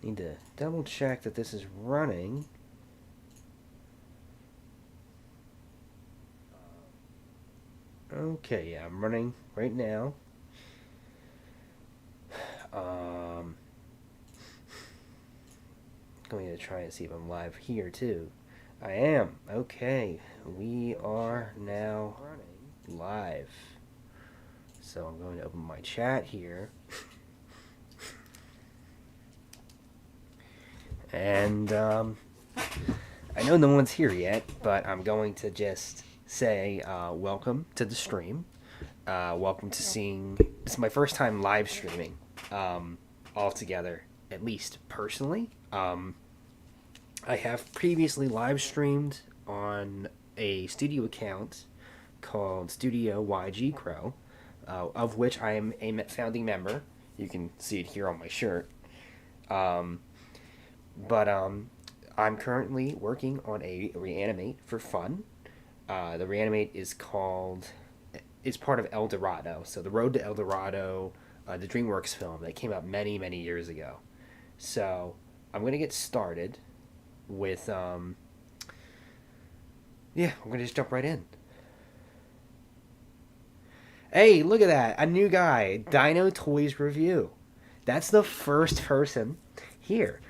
Need to double check that this is running. Okay, yeah, I'm running right now. Going to try and see if I'm live here too. I am. Okay, we are now live. So I'm going to open my chat here. And I know no one's here yet, but I'm going to just say welcome to the stream. Welcome to seeing. This is my first time live streaming all together, at least personally. I have previously live streamed on a studio account called Studio YG Crow, of which I am a founding member. You can see it here on my shirt. But I'm currently working on a Reanimate for fun. The Reanimate is part of El Dorado. So the Road to El Dorado, the DreamWorks film that came out many, many years ago. So I'm going to get started with, I'm going to just jump right in. Hey, look at that. A new guy. Dino Toys Review. That's the first person here.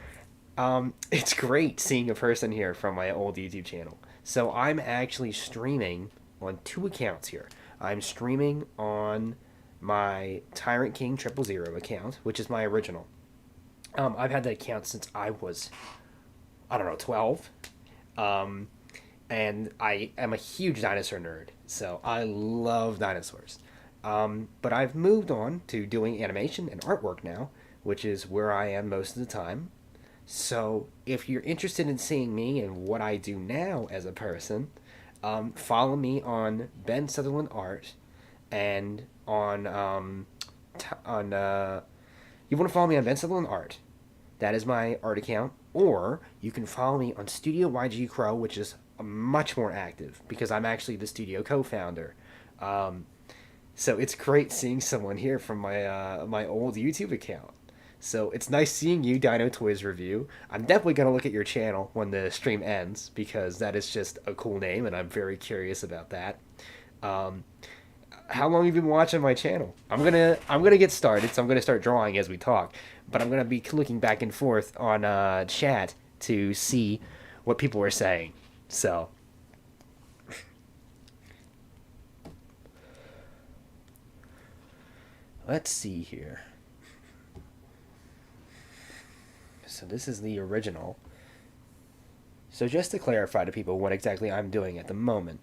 It's great seeing a person here from my old YouTube channel. So I'm actually streaming on 2 accounts here. I'm streaming on my Tyrant King 000 account, which is my original. I've had that account since I was, 12. And I am a huge dinosaur nerd, so I love dinosaurs. But I've moved on to doing animation and artwork now, which is where I am most of the time. So if you're interested in seeing me and what I do now as a person, follow me on Ben Sutherland Art, and you want to follow me on Ben Sutherland Art. That is my art account. Or you can follow me on Studio YG Crow, which is much more active because I'm actually the studio co-founder. So it's great seeing someone here from my old YouTube account. So it's nice seeing you, Dino Toys Review. I'm definitely going to look at your channel when the stream ends because that is just a cool name and I'm very curious about that. How long have you been watching my channel? I'm gonna get started, so I'm gonna start drawing as we talk. But I'm gonna be looking back and forth on chat to see what people are saying. So let's see here. So this is the original. So just to clarify to people what exactly I'm doing at the moment,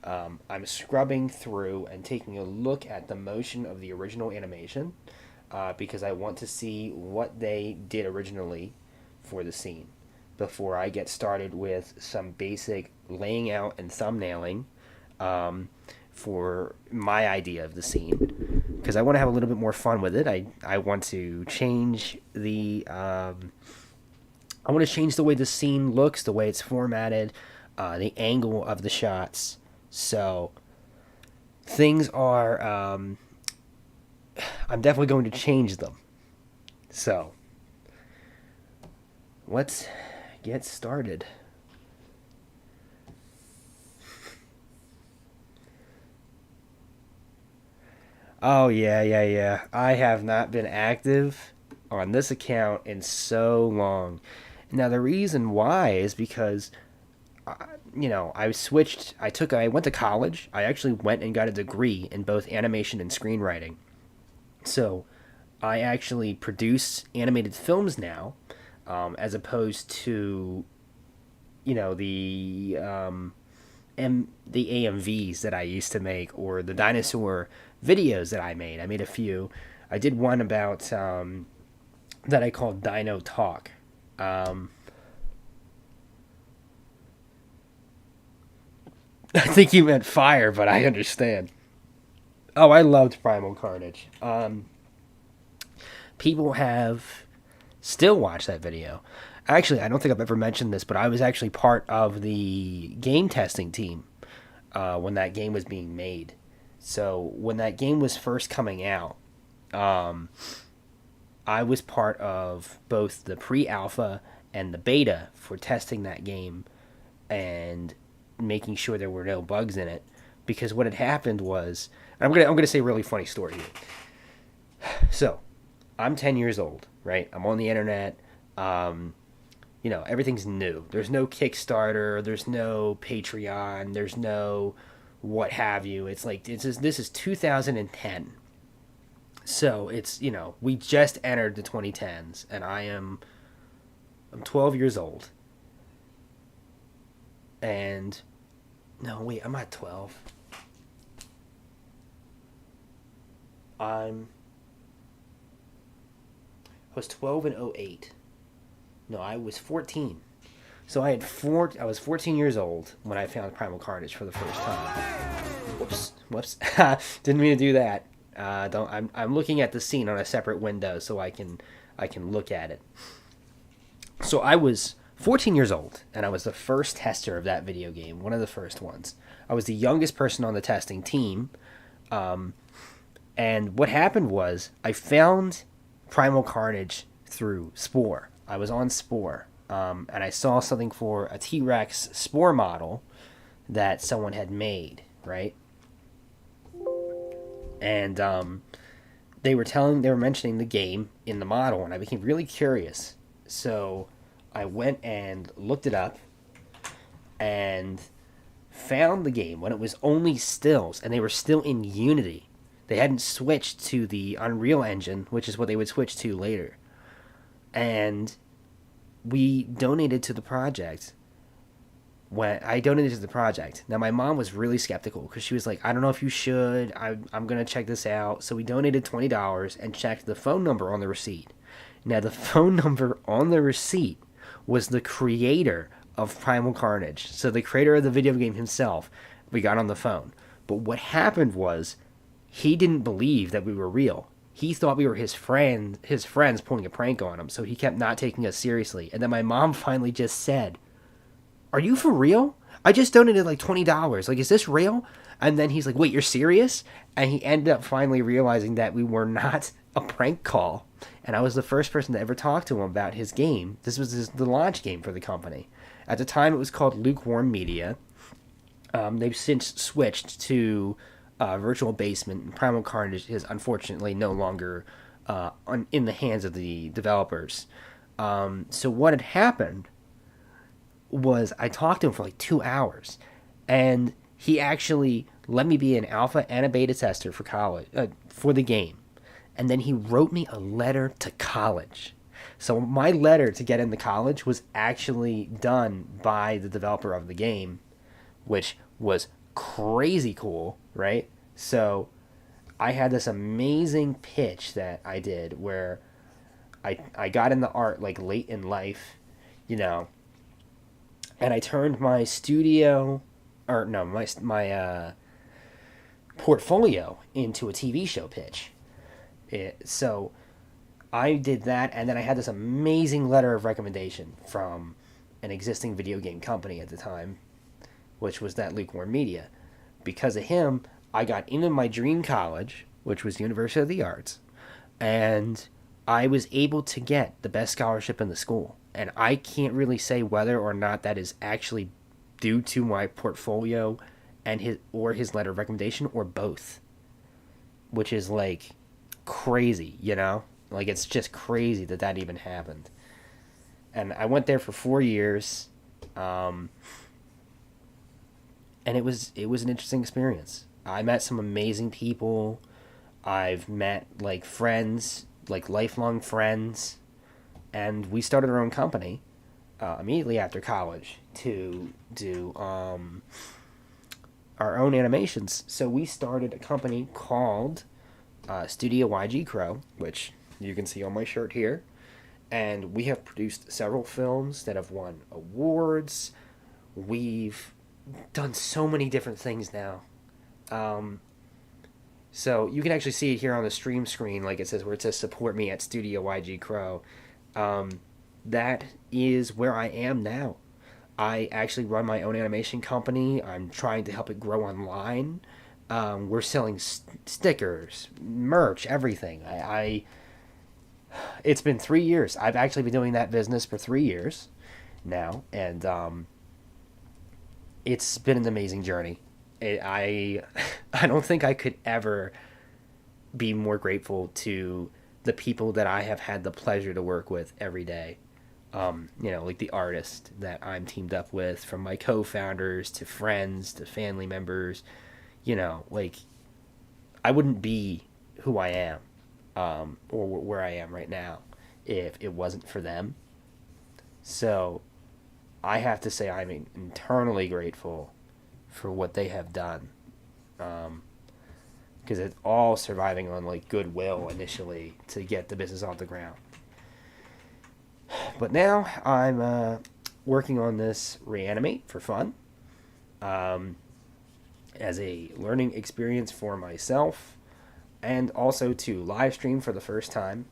I'm scrubbing through and taking a look at the motion of the original animation because I want to see what they did originally for the scene before I get started with some basic laying out and thumbnailing for my idea of the scene, because I want to have a little bit more fun with it. I want to change I want to change the way the scene looks, the way it's formatted, the angle of the shots. So things are, I'm definitely going to change them. So let's get started. Oh, yeah. I have not been active on this account in so long. Now, the reason why is because, I went to college. I actually went and got a degree in both animation and screenwriting. So I actually produce animated films now, as opposed to, the AMVs that I used to make or the dinosaur videos that I made. I made a few. I did one about that I called Dino Talk. I think you meant fire, but I understand. Oh, I loved Primal Carnage. People have still watched that video. Actually, I don't think I've ever mentioned this, but I was actually part of the game testing team when that game was being made. So when that game was first coming out, I was part of both the pre-alpha and the beta for testing that game and making sure there were no bugs in it. Because what had happened was, I'm gonna say a really funny story here. So, I'm 10 years old, right? I'm on the internet. Everything's new. There's no Kickstarter. There's no Patreon. There's no what have you. It's like this is 2010. So it's we just entered the 2010s, and I'm 12 years old. And no, wait, I'm not 12. I was 12 in '08. No, I was 14. So I was 14 years old when I found Primal Carnage for the first time. Whoops. Didn't mean to do that. Don't. I'm looking at the scene on a separate window so I can look at it. So I was 14 years old, and I was the first tester of that video game, one of the first ones. I was the youngest person on the testing team, and what happened was I found Primal Carnage through Spore. I was on Spore, and I saw something for a T-Rex Spore model that someone had made, right? And they were mentioning the game in the model, and I became really curious. So I went and looked it up and found the game when it was only stills, and they were still in Unity. They hadn't switched to the Unreal Engine, which is what they would switch to later. And we donated to the project. When I donated to the project, now my mom was really skeptical because she was like, I don't know if you should. I'm going to check this out. So we donated $20 and checked the phone number on the receipt. Now, the phone number on the receipt was the creator of Primal Carnage. So the creator of the video game himself, we got on the phone. But what happened was he didn't believe that we were real. He thought we were his friends pulling a prank on him. So he kept not taking us seriously. And then my mom finally just said, are you for real? I just donated like $20. Like, is this real? And then he's like, wait, you're serious? And he ended up finally realizing that we were not a prank call. And I was the first person to ever talk to him about his game. This was the launch game for the company. At the time, it was called Lukewarm Media. They've since switched to Virtual Basement. And Primal Carnage is unfortunately no longer in the hands of the developers. So what had happened was I talked to him for like 2 hours, and he actually let me be an alpha and a beta tester for college for the game, and then he wrote me a letter to college. So my letter to get into college was actually done by the developer of the game, which was crazy cool, right? So I had this amazing pitch that I did where I got into art like late in life, and I turned my my portfolio into a TV show pitch. So I did that, and then I had this amazing letter of recommendation from an existing video game company at the time, which was that Lukewarm Media. Because of him, I got into my dream college, which was University of the Arts, and I was able to get the best scholarship in the school. And I can't really say whether or not that is actually due to my portfolio and his letter of recommendation, or both. Which is like crazy, Like, it's just crazy that even happened. And I went there for 4 years, and it was an interesting experience. I met some amazing people. I've met like friends, like lifelong friends. And we started our own company immediately after college to do our own animations. So we started a company called Studio YG Crow, which you can see on my shirt here. And we have produced several films that have won awards. We've done so many different things now. So you can actually see it here on the stream screen, like it says support me at Studio YG Crow. That is where I am now. I actually run my own animation company. I'm trying to help it grow online. We're selling stickers, merch, everything. It's been 3 years. I've actually been doing that business for 3 years now, and it's been an amazing journey. I I don't think I could ever be more grateful to the people that I have had the pleasure to work with every day. Like the artist that I'm teamed up with, from my co-founders to friends to family members. Like I wouldn't be who I am, or where I am right now, if it wasn't for them. So I have to say I'm internally grateful for what they have done, because it's all surviving on like goodwill initially to get the business off the ground. But now I'm working on this Reanimate for fun, um, as a learning experience for myself, and also to live stream for the first time.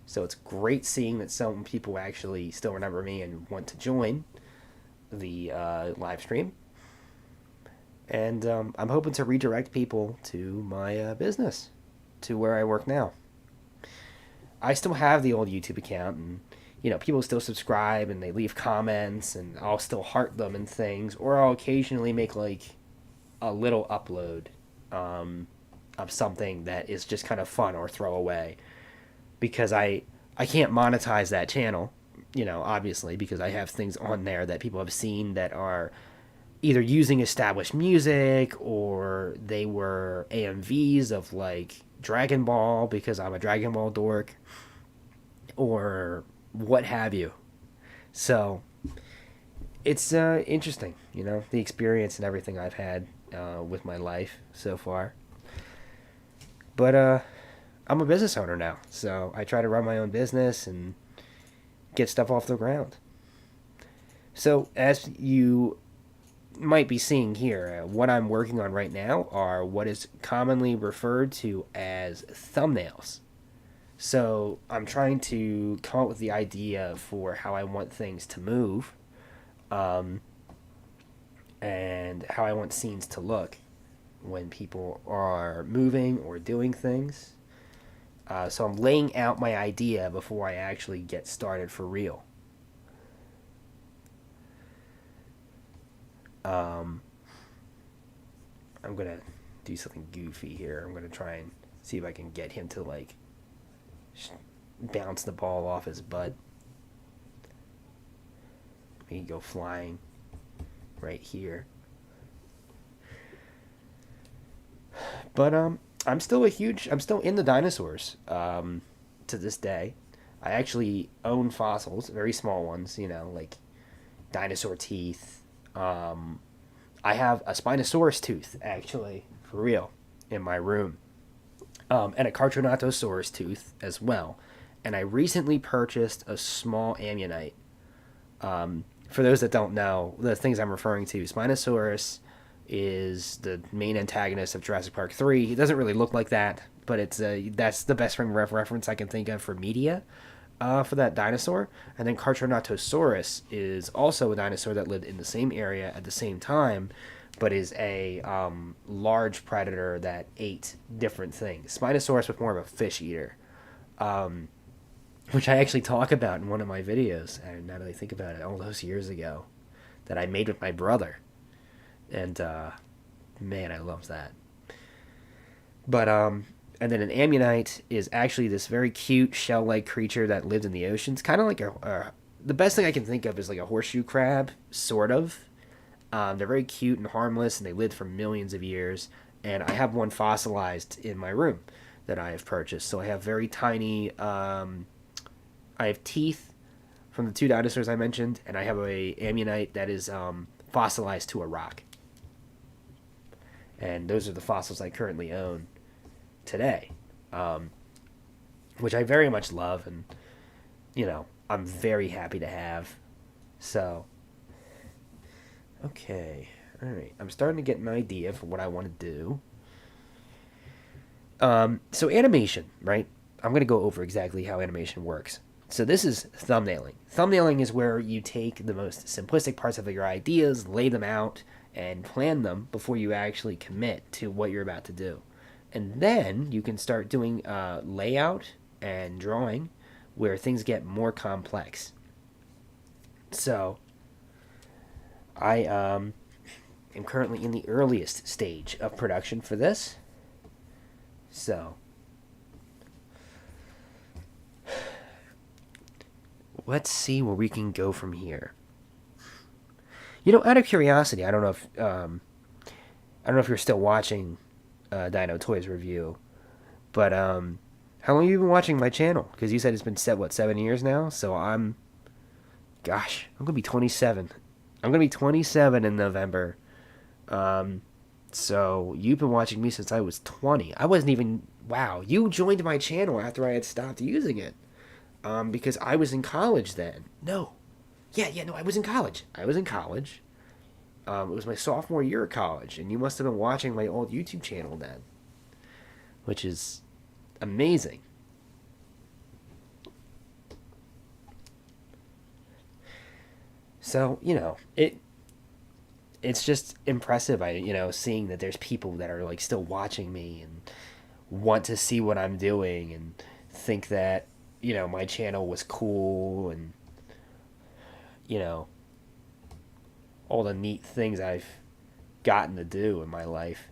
So it's great seeing that some people actually still remember me and want to join the live stream. And I'm hoping to redirect people to my business, to where I work now. I still have the old YouTube account, and people still subscribe and they leave comments, and I'll still heart them and things, or I'll occasionally make like a little upload, of something that is just kind of fun or throwaway, because I can't monetize that channel, obviously, because I have things on there that people have seen that are either using established music, or they were AMVs of like Dragon Ball because I'm a Dragon Ball dork, or what have you. So it's interesting, the experience and everything I've had with my life so far. But I'm a business owner now, so I try to run my own business and get stuff off the ground. So as you might be seeing here, what I'm working on right now are what is commonly referred to as thumbnails. So I'm trying to come up with the idea for how I want things to move, um, and how I want scenes to look when people are moving or doing things. So I'm laying out my idea before I actually get started for real. Um, I'm gonna do something goofy here. I'm gonna try and see if I can get him to like bounce the ball off his butt. He can go flying right here. But I'm still in the dinosaurs, to this day. I actually own fossils, very small ones, like dinosaur teeth. Um, I have a Spinosaurus tooth, actually, for real, in my room, and a Cartronatosaurus tooth as well. And I recently purchased a small ammonite. For those that don't know, the things I'm referring to, Spinosaurus is the main antagonist of Jurassic Park 3. He doesn't really look like that, but that's the best frame of reference I can think of for media, for that dinosaur. And then Cartronatosaurus is also a dinosaur that lived in the same area at the same time, but is a large predator that ate different things. Spinosaurus was more of a fish eater, um, which I actually talk about in one of my videos. And now that I think about it, all those years ago, that I made with my brother. And man, I love that. But and then an ammonite is actually this very cute shell-like creature that lived in the oceans, kind of like the best thing I can think of is like a horseshoe crab, sort of. They're very cute and harmless, and they lived for millions of years. And I have one fossilized in my room that I have purchased. So I have very tiny. I have teeth from the two dinosaurs I mentioned, and I have a ammonite that is fossilized to a rock. And those are the fossils I currently own today, um, which I very much love, and I'm very happy to have. So, okay, all right, I'm starting to get an idea for what I want to do. So animation, right? I'm gonna go over exactly how animation works. So this is thumbnailing. Thumbnailing is where you take the most simplistic parts of your ideas, lay them out, and plan them before you actually commit to what you're about to do. And then you can start doing layout and drawing where things get more complex. So, I am currently in the earliest stage of production for this. So, let's see where we can go from here. Out of curiosity, I don't know if you're still watching Dino Toys review, but how long have you been watching my channel? Because you said it's been 7 years now. So I'm gonna be 27. I'm gonna be 27 in November. So you've been watching me since I was 20. I wasn't even. Wow, you joined my channel after I had stopped using it. Because I was in college then. No. Yeah, no, I was in college. It was my sophomore year of college, and you must have been watching my old YouTube channel then, which is amazing. So, it's just impressive. Seeing that there's people that are like still watching me and want to see what I'm doing and think that, my channel was cool and, you know, all the neat things I've gotten to do in my life.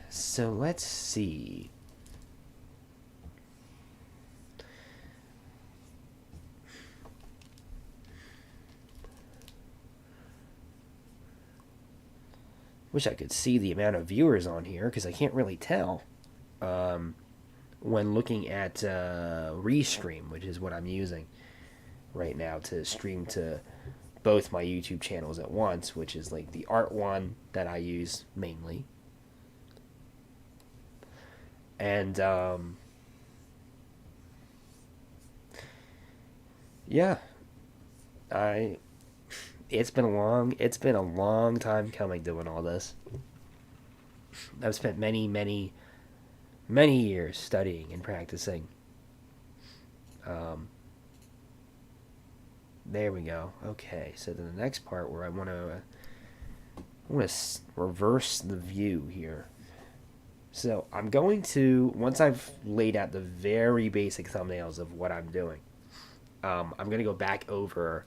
So let's see. Wish I could see the amount of viewers on here because I can't really tell when looking at Restream, which is what I'm using right now to stream to both my YouTube channels at once, which is like the art one that I use mainly. And yeah, I it's been a long time coming doing all this. I've spent many years studying and practicing. There we go. Okay, so then the next part where I want to reverse the view here. So I'm going to, once I've laid out the very basic thumbnails of what I'm doing, I'm going to go back over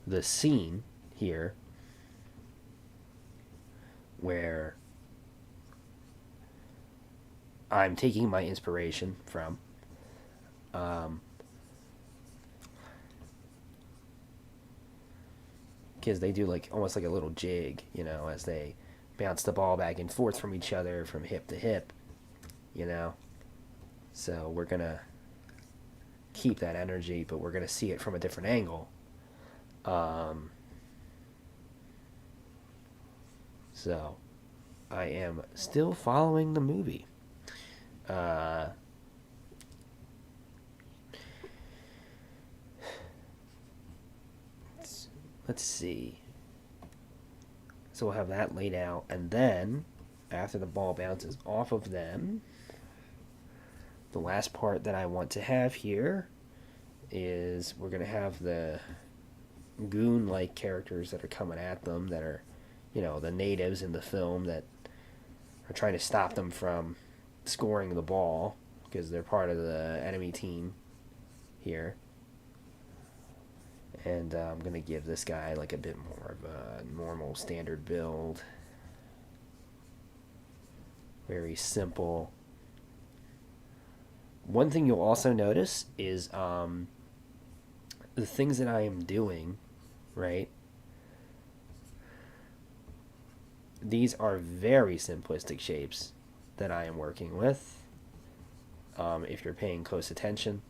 the scene here where I'm taking my inspiration from. Because they do like almost like a little jig, as they bounce the ball back and forth from each other from hip to hip, So we're going to keep that energy, but we're going to see it from a different angle. So I am still following the movie. Let's see. So we'll have that laid out, and then after the ball bounces off of them, the last part that I want to have here is we're going to have the goon-like characters that are coming at them that are, the natives in the film that are trying to stop them from scoring the ball because they're part of the enemy team here. And I'm going to give this guy like a bit more of a normal standard build. Very simple. One thing you'll also notice is the things that I am doing, right? These are very simplistic shapes that I am working with. If you're paying close attention,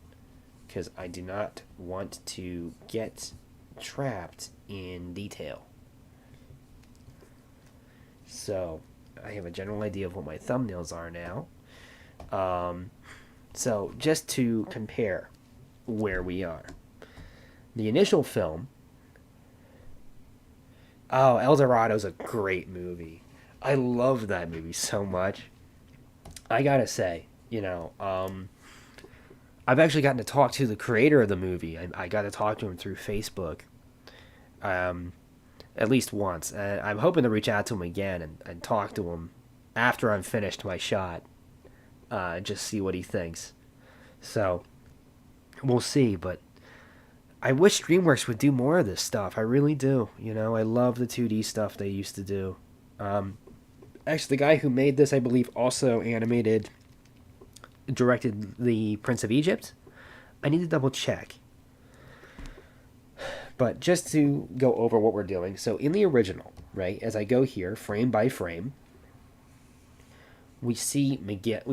because I do not want to get trapped in detail. So I have a general idea of what my thumbnails are now. So just to compare where we are. The initial film. Oh, El Dorado is a great movie. I love that movie so much. I gotta say, I've actually gotten to talk to the creator of the movie. I got to talk to him through Facebook. at least once. And I'm hoping to reach out to him again and talk to him after I'm finished my shot, just see what he thinks. So we'll see, but I wish DreamWorks would do more of this stuff. I really do. I love the 2D stuff they used to do. Actually, the guy who made this, I believe, also directed the Prince of Egypt. I need to double check. But just to go over what we're doing, so in the original, right, as I go here, frame by frame, we see Miguel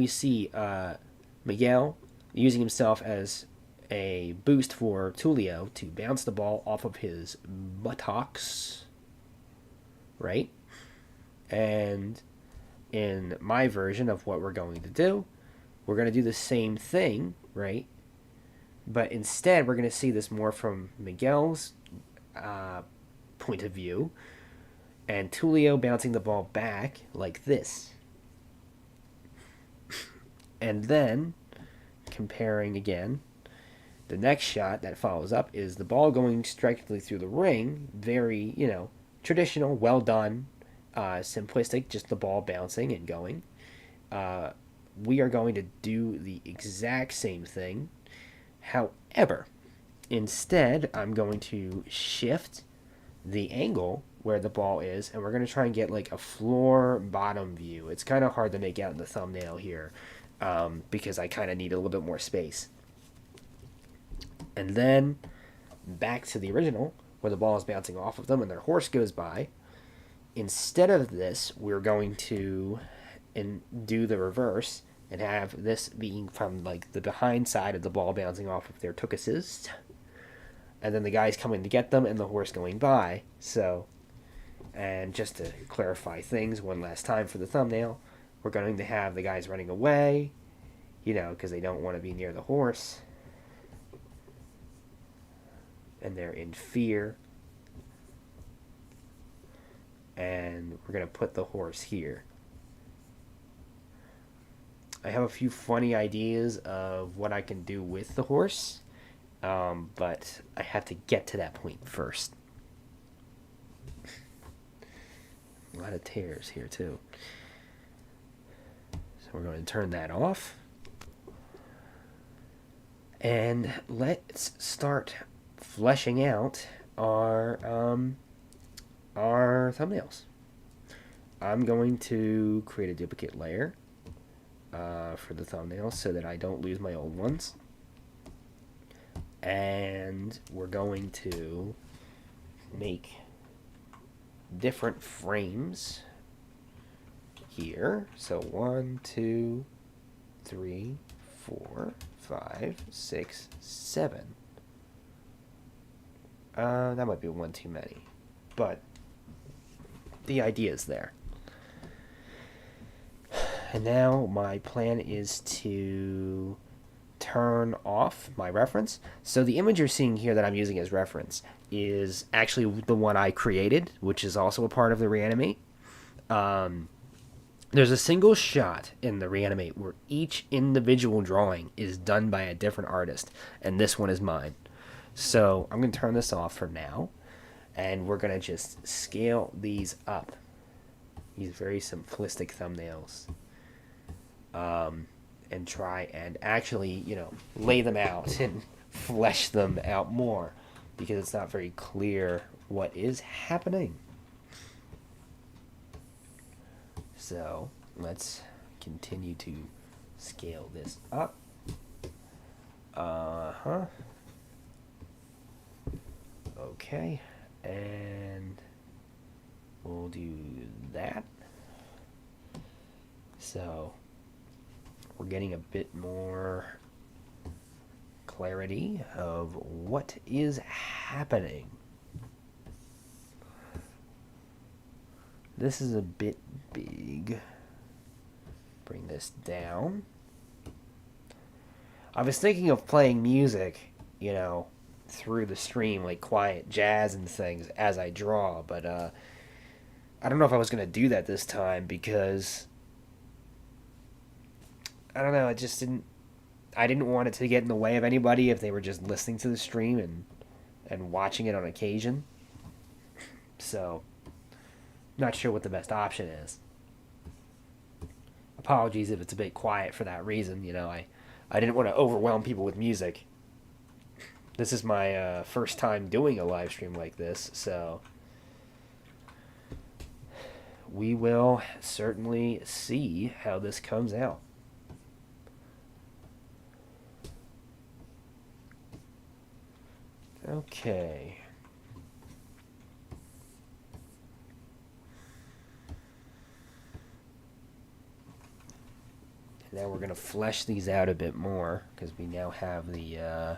using himself as a boost for Tulio to bounce the ball off of his buttocks, right? And in my version of what we're going to do, we're going to do the same thing, right? But instead, we're going to see this more from Miguel's point of view, and Tulio bouncing the ball back like this. And then, comparing again, the next shot that follows up is the ball going directly through the ring. Very, traditional, well done, simplistic, just the ball bouncing and going. We are going to do the exact same thing. However, instead, I'm going to shift the angle where the ball is, and we're going to try and get like a floor bottom view. It's kind of hard to make out in the thumbnail here because I kind of need a little bit more space. And then back to the original where the ball is bouncing off of them and their horse goes by. Instead of this, we're going to do the reverse and have this being from like the behind side of the ball bouncing off of their tuchuses, and then the guys coming to get them and the horse going by. So, and just to clarify things one last time for the thumbnail, we're going to have the guys running away, because they don't want to be near the horse, and they're in fear. And we're going to put the horse here. I have a few funny ideas of what I can do with the horse, but I have to get to that point first. A lot of tears here too. So we're going to turn that off. And let's start fleshing out our thumbnails. I'm going to create a duplicate layer for the thumbnails so that I don't lose my old ones. And we're going to make different frames here. So 1, 2, 3, 4, 5, 6, 7. That might be one too many, but the idea is there. And now my plan is to turn off my reference. So the image you're seeing here that I'm using as reference is actually the one I created, which is also a part of the Reanimate. There's a single shot in the Reanimate where each individual drawing is done by a different artist, and this one is mine. So I'm going to turn this off for now, and we're going to just scale these up. These very simplistic thumbnails. And try and actually, lay them out and flesh them out more, because it's not very clear what is happening. So let's continue to scale this up. Okay, and we'll do that. So we're getting a bit more clarity of what is happening. This is a bit big. Bring this down. I was thinking of playing music, through the stream, like quiet jazz and things as I draw, but I don't know if I was going to do that this time because I don't know, I didn't want it to get in the way of anybody if they were just listening to the stream and watching it on occasion. So, not sure what the best option is. Apologies if it's a bit quiet for that reason. I didn't want to overwhelm people with music. This is my first time doing a live stream like this, so we will certainly see how this comes out. Okay. Now we're going to flesh these out a bit more because we now have the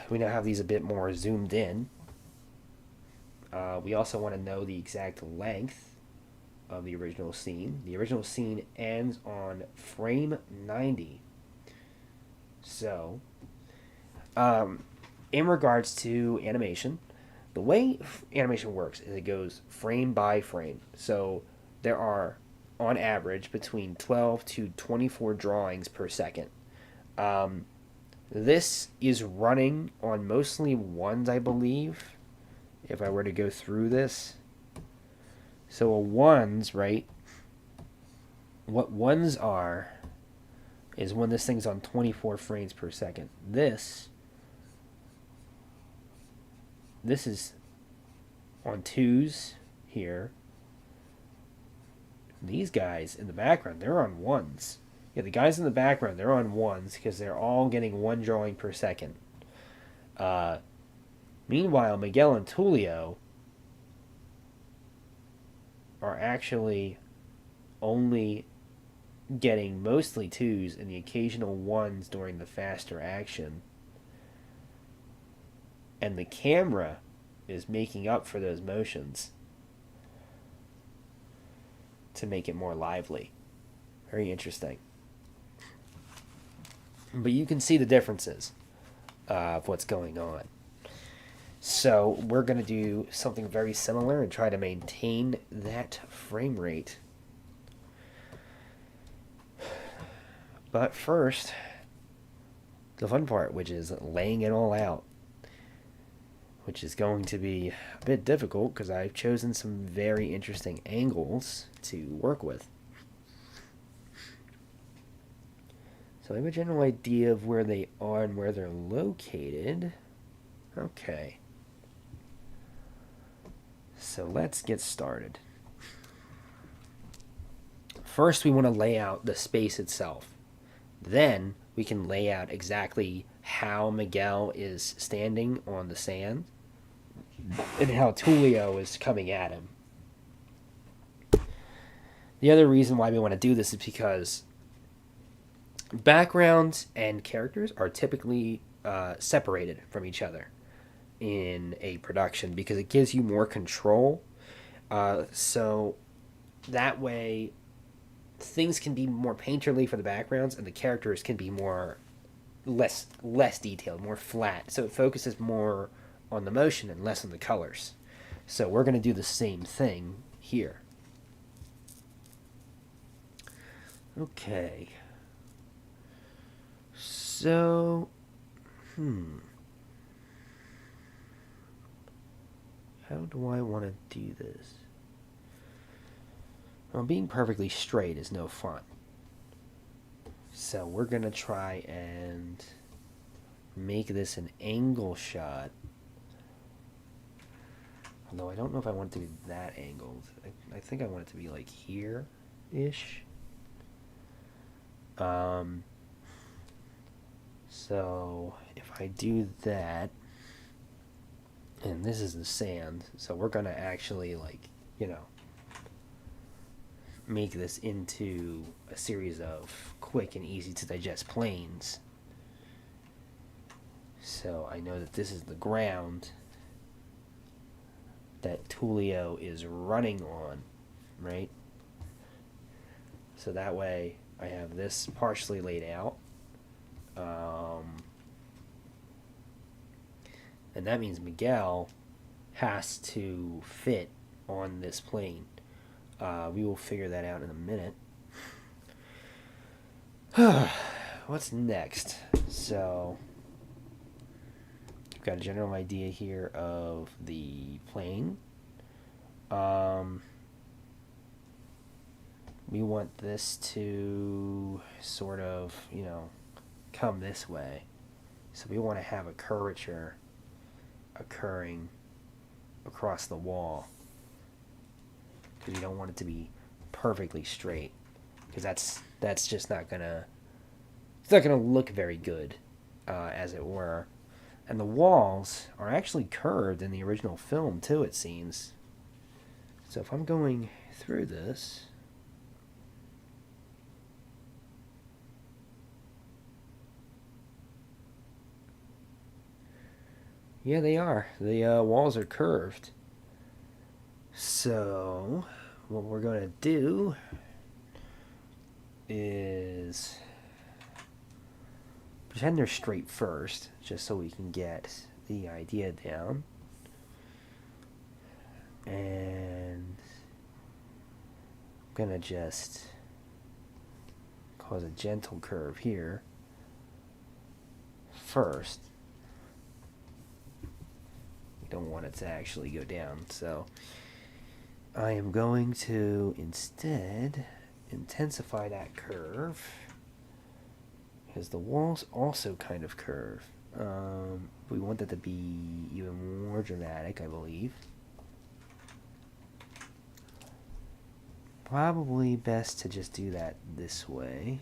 we now have these a bit more zoomed in. We also want to know the exact length of the original scene. The original scene ends on frame 90. So, in regards to animation, the way animation works is it goes frame by frame. So there are, on average, between 12 to 24 drawings per second. This is running on mostly ones, I believe, if I were to go through this. So a ones, right? What ones are is when this thing's on 24 frames per second. This is on twos here. These guys in the background, they're on ones. Yeah, the guys in the background, they're on ones because they're all getting one drawing per second. Meanwhile, Miguel and Tulio are actually only getting mostly twos and the occasional ones during the faster action. And the camera is making up for those motions to make it more lively. Very interesting. But you can see the differences of what's going on. So we're going to do something very similar and try to maintain that frame rate. But first, the fun part, which is laying it all out, which is going to be a bit difficult because I've chosen some very interesting angles to work with. So I have a general idea of where they are and where they're located. Okay. So let's get started. First, we want to lay out the space itself. Then we can lay out exactly how Miguel is standing on the sand and how Tulio is coming at him. The other reason why we want to do this is because backgrounds and characters are typically separated from each other in a production because it gives you more control. So that way things can be more painterly for the backgrounds and the characters can be less detailed, more flat. So it focuses more on the motion and less on the colors. So we're going to do the same thing here. Okay. So, how do I want to do this? Well, being perfectly straight is no fun. So we're going to try and make this an angle shot. Although I don't know if I want it to be that angled. I think I want it to be like here-ish. So if I do that, and this is the sand, so we're going to actually make this into a series of quick and easy to digest planes. So I know that this is the ground that Tulio is running on, right? So that way I have this partially laid out. And that means Miguel has to fit on this plane. We will figure that out in a minute. What's next? So got a general idea here of the plane. Um, we want this to sort of, come this way. So we want to have a curvature occurring across the wall because we don't want it to be perfectly straight because that's just not gonna look very good, as it were. And the walls are actually curved in the original film too, it seems. So if I'm going through this, yeah, they are. The walls are curved. So what we're going to do is pretend they're straight first, just so we can get the idea down. And I'm going to just cause a gentle curve here first. We don't want it to actually go down, so I am going to instead intensify that curve because the walls also kind of curve. We want that to be even more dramatic, I believe. Probably best to just do that this way.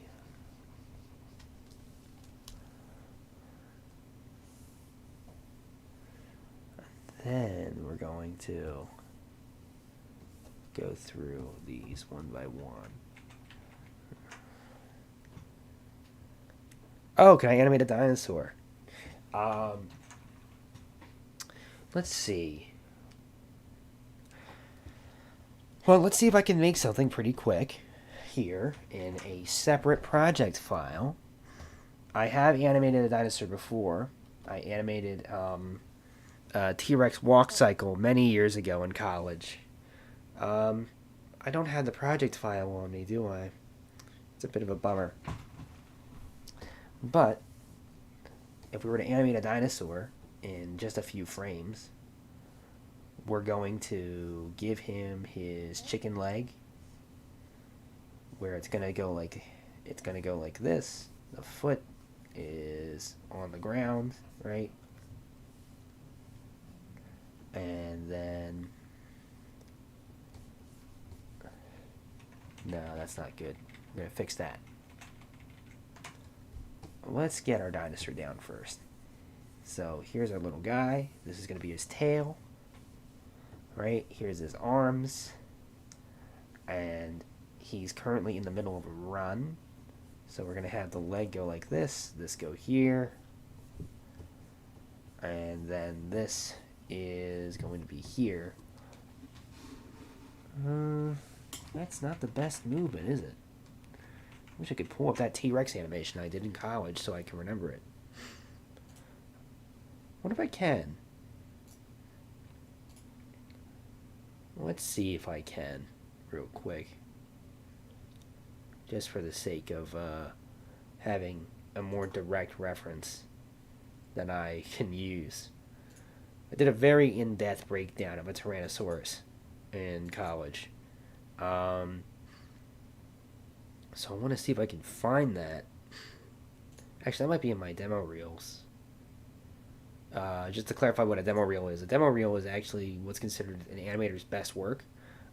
Then we're going to go through these one by one. Oh, can I animate a dinosaur? Let's see. Well, let's see if I can make something pretty quick here in a separate project file. I have animated a dinosaur before. I animated a T-Rex walk cycle many years ago in college. I don't have the project file on me, do I? It's a bit of a bummer. But if we were to animate a dinosaur in just a few frames, we're going to give him his chicken leg, where it's gonna go like this. The foot is on the ground, right? And then no, that's not good. We're gonna fix that. Let's get our dinosaur down first. So here's our little guy. This is gonna be his tail. Right, here's his arms, and he's currently in the middle of a run, so we're going to have the leg go like this go here, and then this is going to be here. That's not the best movement, is it? I wish I could pull up that T-Rex animation I did in college so I can remember it. What if I can? Let's see if I can, real quick. Just for the sake of having a more direct reference than I can use. I did a very in-depth breakdown of a Tyrannosaurus in college. So I want to see if I can find that. Actually, that might be in my demo reels. Just to clarify what a demo reel is. A demo reel is actually what's considered an animator's best work.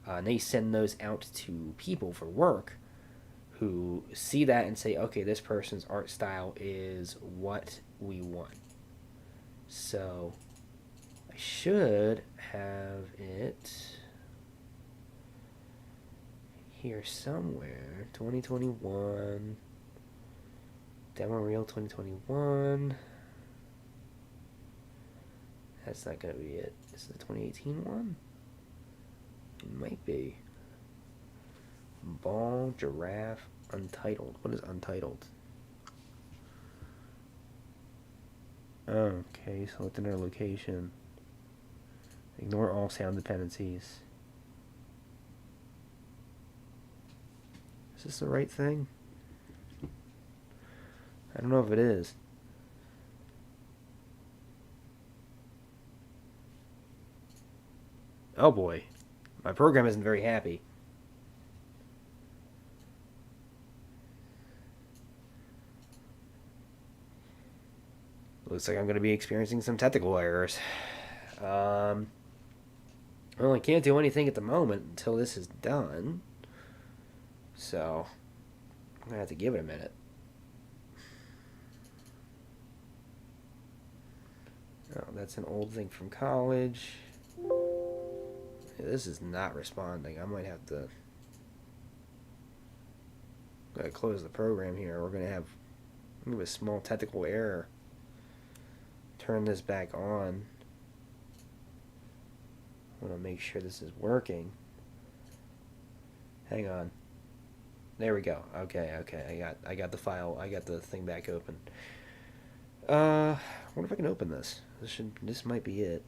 And they send those out to people for work who see that and say, okay, this person's art style is what we want. So I should have it here somewhere. 2021. Demo reel 2021. That's not going to be it. This is the 2018 one? It might be. Ball, giraffe, untitled. What is untitled? Okay, select another location. Ignore all sound dependencies. Is this the right thing? I don't know if it is. Oh boy, my program isn't very happy. Looks like I'm going to be experiencing some technical errors. Um, well, I can't do anything at the moment until this is done. So, I'm going to have to give it a minute. Oh, that's an old thing from college. This is not responding. I might have to close the program here. We're going to have a small technical error. Turn this back on. I want to make sure this is working. Hang on. There we go. Okay. I got the file. I got the thing back open. I wonder if I can open this. This might be it.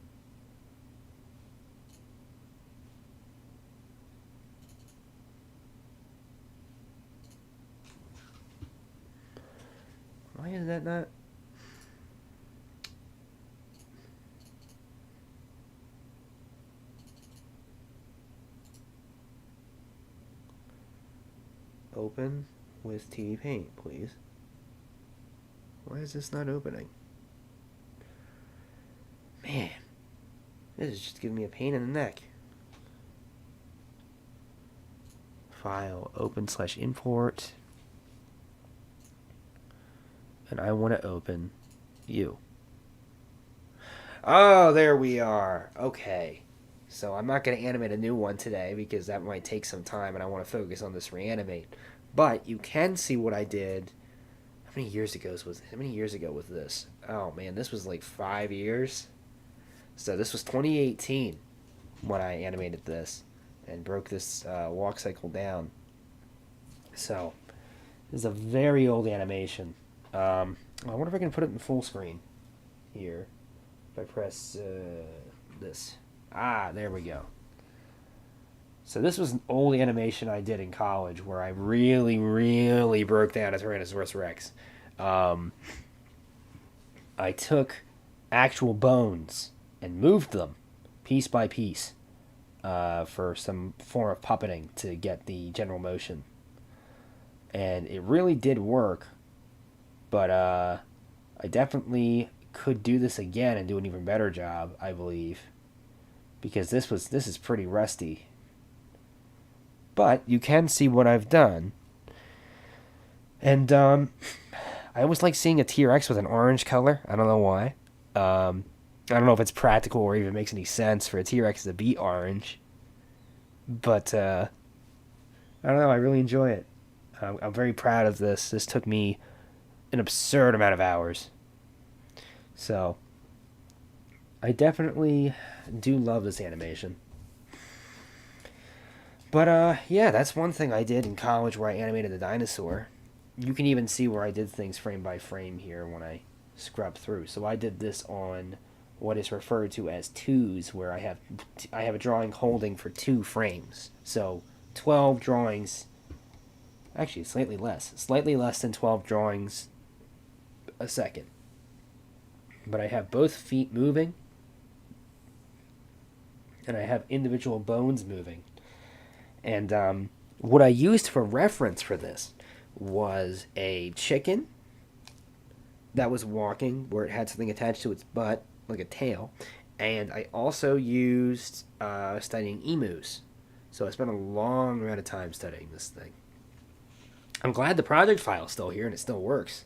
Why is that not? Open with TV Paint, please. Why is this not opening? Man, this is just giving me a pain in the neck. File, open/import. And I want to open you. Oh, there we are. Okay. So I'm not going to animate a new one today because that might take some time and I want to focus on this reanimate. But you can see what I did. How many years ago was this? Oh man, this was like 5 years. So this was 2018 when I animated this and broke this walk cycle down. So this is a very old animation. I wonder if I can put it in full screen here. If I press this. Ah, there we go. So this was an old animation I did in college where I really broke down a Tyrannosaurus Rex. I took actual bones and moved them piece by piece for some form of puppeting to get the general motion. And it really did work, but I definitely could do this again and do an even better job, I believe, because this is pretty rusty. But you can see what I've done. And I always like seeing a T-Rex with an orange color. I don't know why. I don't know if it's practical or even makes any sense for a T-Rex to be orange. But I don't know. I really enjoy it. I'm very proud of this. This took me an absurd amount of hours. So I definitely do love this animation. But yeah, that's one thing I did in college where I animated the dinosaur. You can even see where I did things frame by frame here when I scrub through. So I did this on what is referred to as twos, where I have a drawing holding for 2 frames. So 12 drawings, actually slightly less than 12 drawings a second. But I have both feet moving, and I have individual bones moving. And what I used for reference for this was a chicken that was walking where it had something attached to its butt, like a tail. And I also used studying emus. So I spent a long amount of time studying this thing. I'm glad the project file is still here and it still works.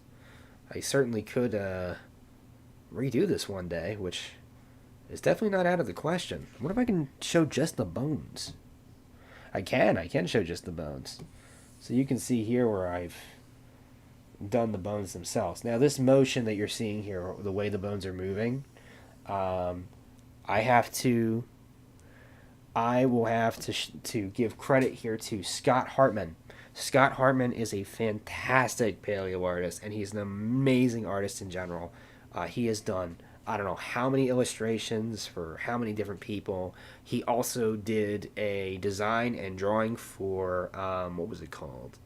I certainly could redo this one day, which is definitely not out of the question. What if I can show just the bones? I can show just the bones. So you can see here where I've done the bones themselves. Now this motion that you're seeing here, the way the bones are moving, I will have to give credit here to Scott Hartman. Scott Hartman is a fantastic paleo artist, and he's an amazing artist in general. He has done, I don't know how many illustrations for how many different people. He also did a design and drawing for, what was it called?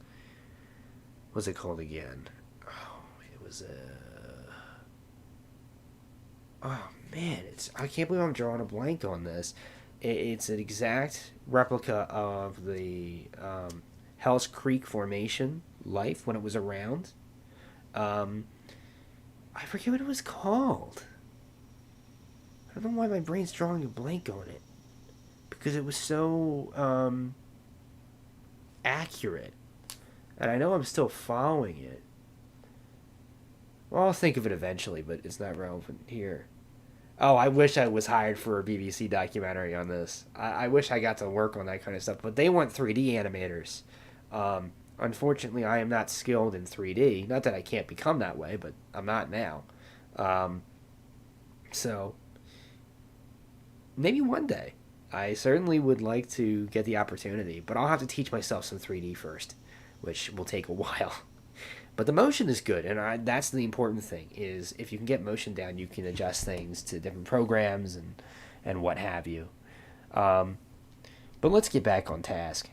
What was it called again? Oh, it was oh man, I can't believe I'm drawing a blank on this. It's an exact replica of the Hell's Creek Formation life when it was around. Um, I forget what it was called. I don't know why my brain's drawing a blank on it. Because it was so accurate. And I know I'm still following it. Well, I'll think of it eventually, but it's not relevant here. Oh, I wish I was hired for a BBC documentary on this. I wish I got to work on that kind of stuff, but they want 3D animators. Unfortunately, I am not skilled in 3D. Not that I can't become that way, but I'm not now. Um, so, maybe one day. I certainly would like to get the opportunity, but I'll have to teach myself some 3D first, which will take a while. But the motion is good, and that's the important thing. Is if you can get motion down, you can adjust things to different programs and what have you. Um, but let's get back on task.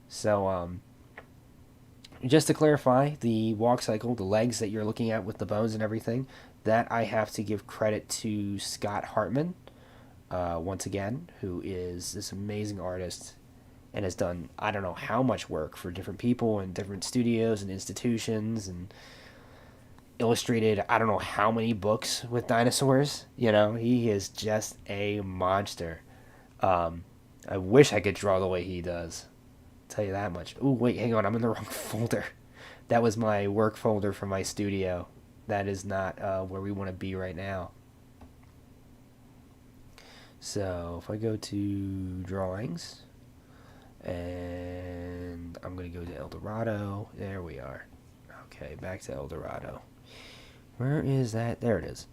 So, just to clarify, the walk cycle, the legs that you're looking at with the bones and everything, that I have to give credit to Scott Hartman, once again, who is this amazing artist and has done I don't know how much work for different people and different studios and institutions and illustrated I don't know how many books with dinosaurs. He is just a monster. I wish I could draw the way he does. I'll tell you that much. Ooh, wait, hang on, I'm in the wrong folder. That was my work folder for my studio. That is not where we want to be right now. So if I go to drawings, and I'm going to go to El Dorado. There we are. Okay, back to El Dorado. Where is that? There it is.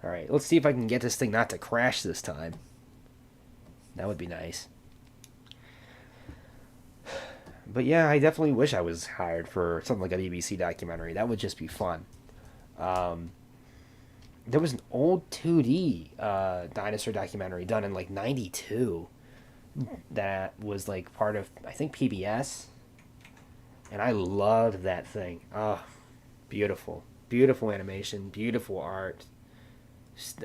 Alright, let's see if I can get this thing not to crash this time. That would be nice. But yeah, I definitely wish I was hired for something like a BBC documentary. That would just be fun. There was an old 2D dinosaur documentary done in like 92 that was like part of, I think, PBS. And I loved that thing. Oh, beautiful. Beautiful animation, beautiful art.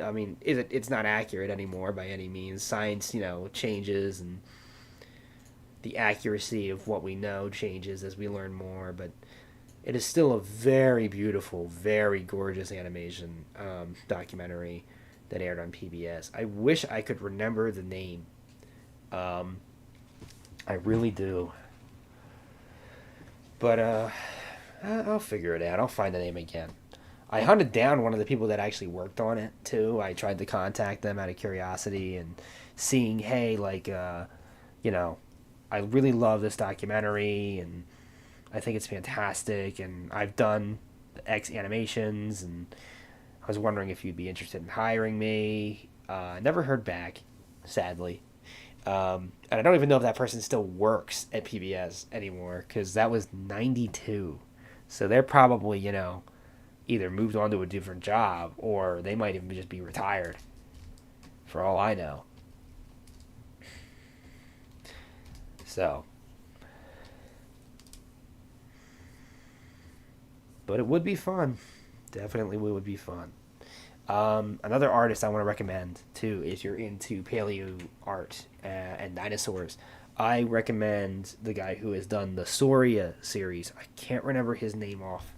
I mean, it's not accurate anymore by any means. Science, changes, and the accuracy of what we know changes as we learn more, but it is still a very beautiful, very gorgeous animation documentary that aired on PBS. I wish I could remember the name. I really do. But I'll figure it out. I'll find the name again. I hunted down one of the people that actually worked on it too. I tried to contact them out of curiosity and seeing, hey, like, I really love this documentary and I think it's fantastic and I've done X animations and I was wondering if you'd be interested in hiring me. Never heard back, sadly. And I don't even know if that person still works at PBS anymore because that was 92. So they're probably, either moved on to a different job or they might even just be retired for all I know. So, but it would be fun. Definitely would be fun. Another artist I want to recommend too, if you're into paleo art and dinosaurs, I recommend the guy who has done the Soria series. I can't remember his name off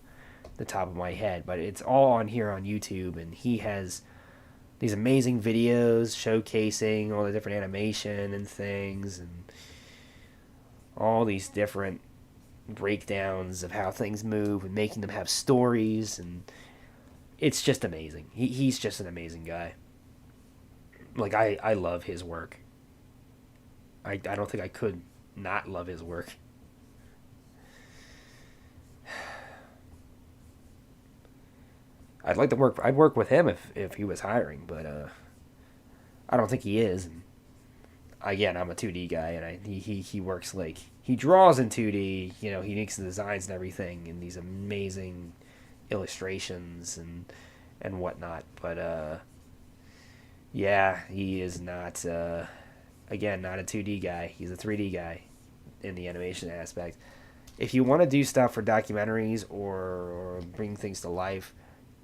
the top of my head, but it's all on here on YouTube, and he has these amazing videos showcasing all the different animation and things, and all these different breakdowns of how things move and making them have stories, and it's just amazing. He's just an amazing guy. Like, I love his work. I don't think I could not love his work. I'd work with him if he was hiring, but I don't think he is. And again, I'm a 2D guy, and he works like he draws in 2D. He makes the designs and everything, and these amazing illustrations and whatnot. But yeah, he is not again not a 2D guy. He's a 3D guy in the animation aspect. If you want to do stuff for documentaries or bring things to life,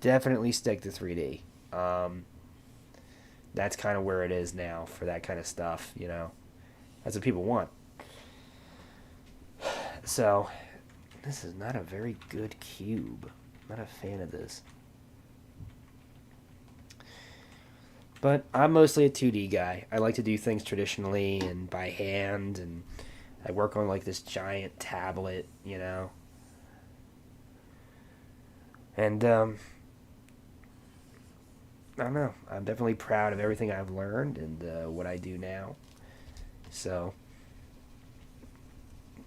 definitely stick to 3D. That's kind of where it is now for that kind of stuff, you know. That's what people want. So, this is not a very good cube. I'm not a fan of this. But I'm mostly a 2D guy. I like to do things traditionally and by hand, and I work on like this giant tablet, you know. And I don't know. I'm definitely proud of everything I've learned and what I do now. So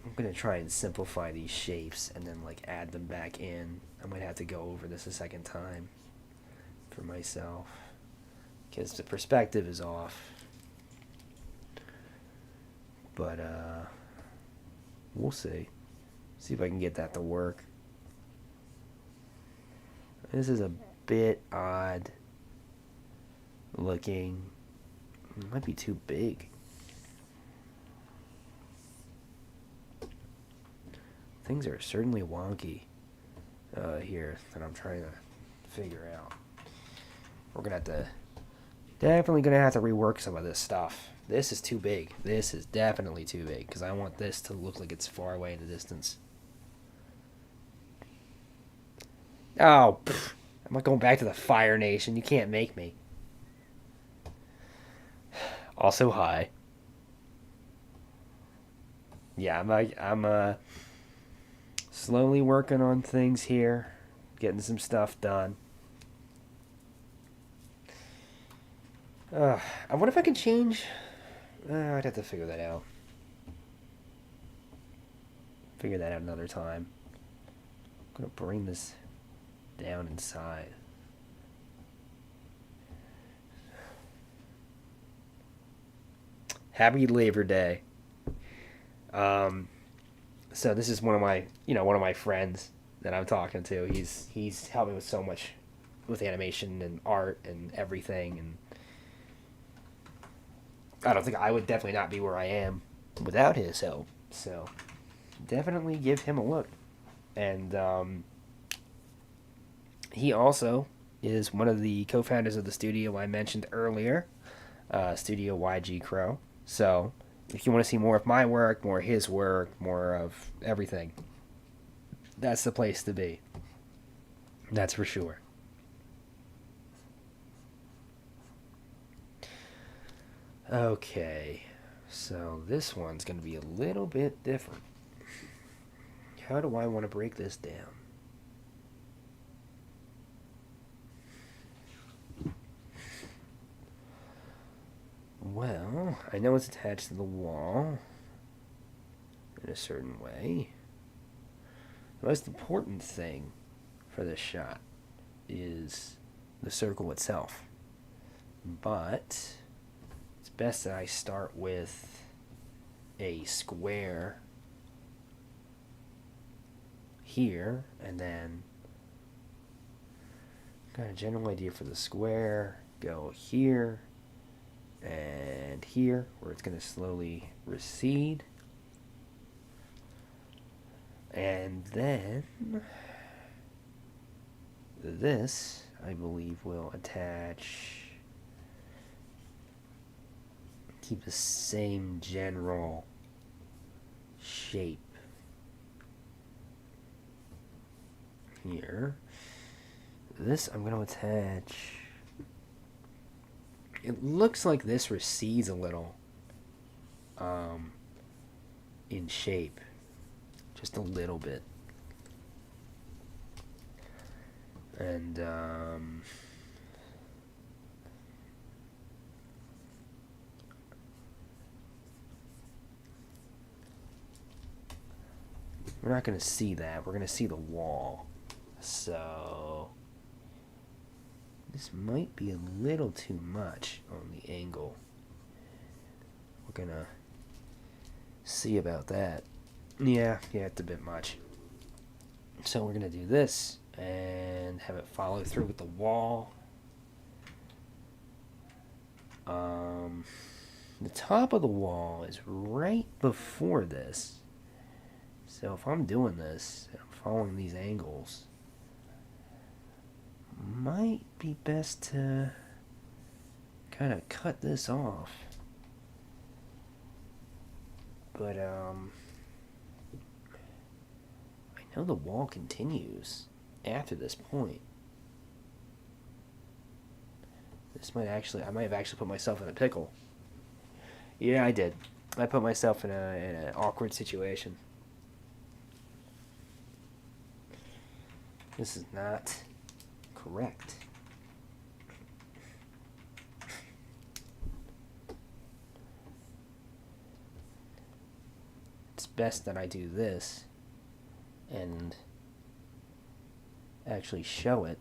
I'm gonna try and simplify these shapes and then like add them back in. I might have to go over this a second time for myself because the perspective is off. But we'll see. See if I can get that to work. This is a bit odd looking. It might be too big. Things are certainly wonky here that I'm trying to figure out. We're gonna have to definitely gonna have to rework some of this stuff. This is too big. This is definitely too big because I want this to look like it's far away in the distance. Oh, pfft. I'm not going back to the Fire Nation. You can't make me. Also high. Yeah, I'm slowly working on things here, getting some stuff done. I wonder if I can change. I'd have to figure that out. Figure that out another time. I'm gonna bring this down inside. Happy Labor Day. So this is one of my friends that I'm talking to. He's helped me with so much with animation and art and everything, and I don't think I would definitely not be where I am without his help. So definitely give him a look. And he also is one of the co-founders of the studio I mentioned earlier, Studio YG Crow. So if you want to see more of my work, more of his work, more of everything, that's the place to be. That's for sure. Okay, so this one's going to be a little bit different. How do I want to break this down? Well, I know it's attached to the wall in a certain way. The most important thing for this shot is the circle itself. But it's best that I start with a square here, and then got a general idea for the square. Go here and here, where it's going to slowly recede. And then this, I believe, will attach, keep the same general shape here. This I'm going to attach. It looks like this recedes a little in shape. Just a little bit. And we're not going to see that. We're going to see the wall. So this might be a little too much on the angle. We're going to see about that. Yeah, it's a bit much. So we're going to do this and have it follow through with the wall. The top of the wall is right before this. So if I'm doing this, I'm following these angles, might be best to kind of cut this off. But, I know the wall continues after this point. I might have actually put myself in a pickle. Yeah, I did. I put myself in an awkward situation. This is not correct. It's best that I do this and actually show it.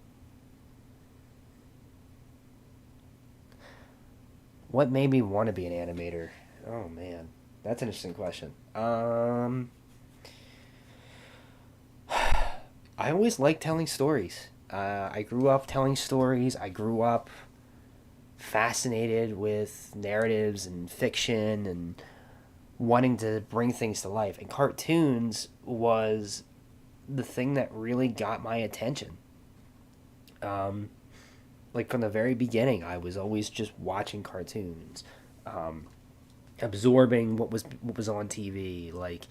What made me want to be an animator? Oh man, that's an interesting question. I always liked telling stories. I grew up telling stories. I grew up fascinated with narratives and fiction and wanting to bring things to life. And cartoons was the thing that really got my attention. Um, like from the very beginning, I was always just watching cartoons, um, absorbing what was on TV, like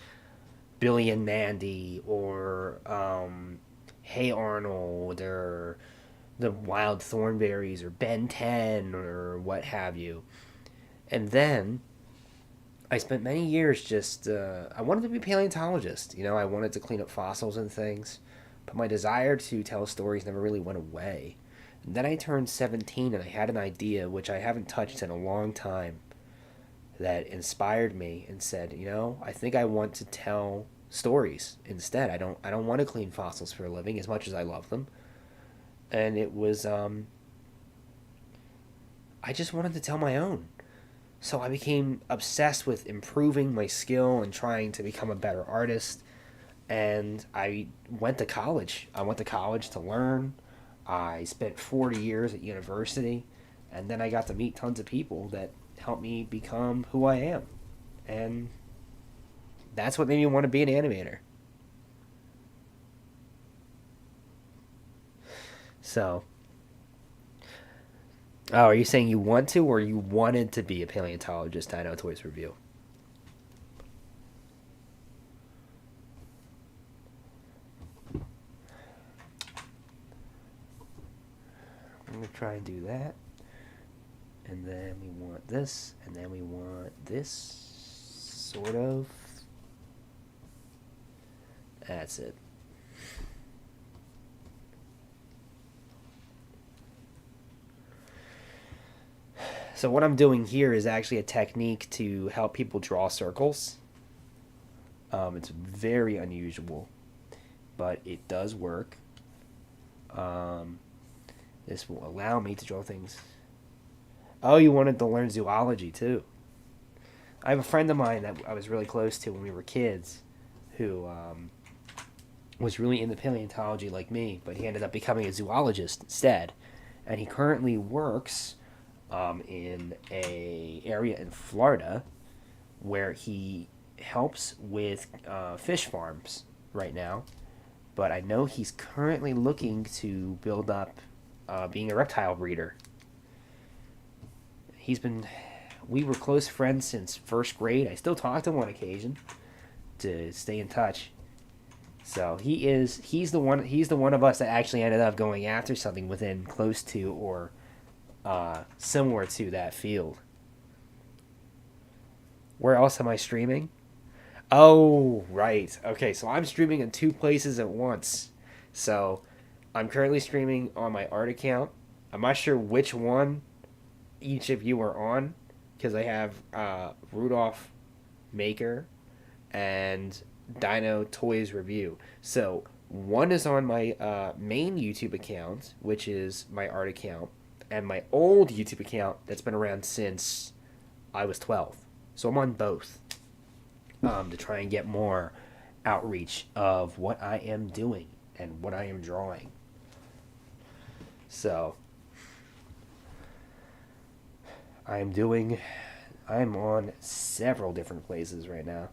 Billy and Mandy or Hey Arnold or the Wild Thornberries or Ben 10 or what have you. And then I spent many years just I wanted to be a paleontologist. I wanted to clean up fossils and things, but my desire to tell stories never really went away. And then I turned 17 and I had an idea which I haven't touched in a long time that inspired me and said, I think I want to tell stories instead. I don't want to clean fossils for a living as much as I love them. And it was I just wanted to tell my own. So I became obsessed with improving my skill and trying to become a better artist. And I went to college. I went to college to learn. I spent 40 years at university. And then I got to meet tons of people that helped me become who I am. And that's what made me want to be an animator. So, oh, are you saying you want to or you wanted to be a paleontologist? I know Toys Review. I'm going to try and do that. And then we want this. And then we want this. Sort of. That's it. So what I'm doing here is actually a technique to help people draw circles. It's very unusual, but it does work. Um, this will allow me to draw things. Oh, you wanted to learn zoology too. I have a friend of mine that I was really close to when we were kids who was really into paleontology like me, but he ended up becoming a zoologist instead. And he currently works in a area in Florida where he helps with fish farms right now. But I know he's currently looking to build up being a reptile breeder. We were close friends since first grade. I still talk to him on occasion to stay in touch. So he's the one of us that actually ended up going after something within close to or similar to that field. Where else am I streaming? Oh, right. Okay, so I'm streaming in two places at once. So I'm currently streaming on my art account. I'm not sure which one each of you are on because I have Rudolph Maker and Dino Toys Review. So one is on my main YouTube account, which is my art account, and my old YouTube account that's been around since I was 12. So I'm on both to try and get more outreach of what I am doing and what I am drawing. So I'm on several different places right now.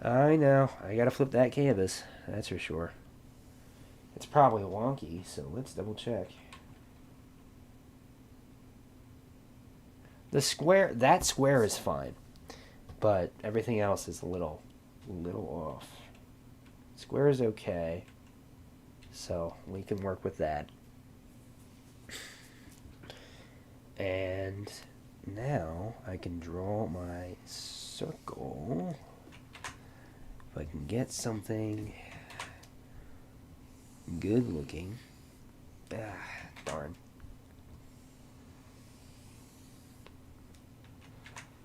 I know. I gotta flip that canvas. That's for sure. It's probably wonky, so let's double check. That square is fine, but everything else is a little off. Square is okay, so we can work with that. And now I can draw my circle. If I can get something good looking. Darn.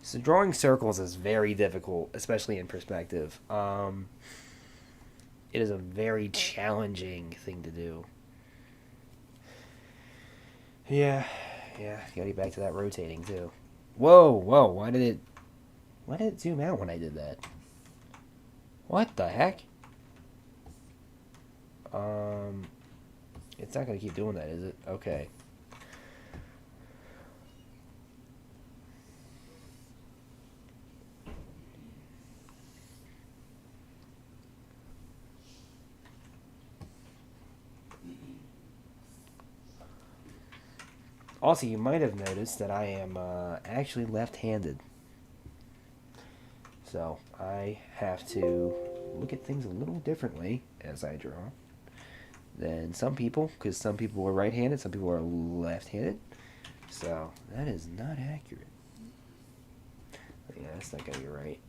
So drawing circles is very difficult, especially in perspective. It is a very challenging thing to do. Yeah, gotta get back to that rotating too. Whoa, why did it zoom out when I did that? What the heck? It's not gonna keep doing that, is it? Okay. Also, you might have noticed that I am actually left-handed. So, I have to look at things a little differently as I draw than some people, because some people are right-handed, some people are left-handed. So, that is not accurate. Yeah, that's not going to be right.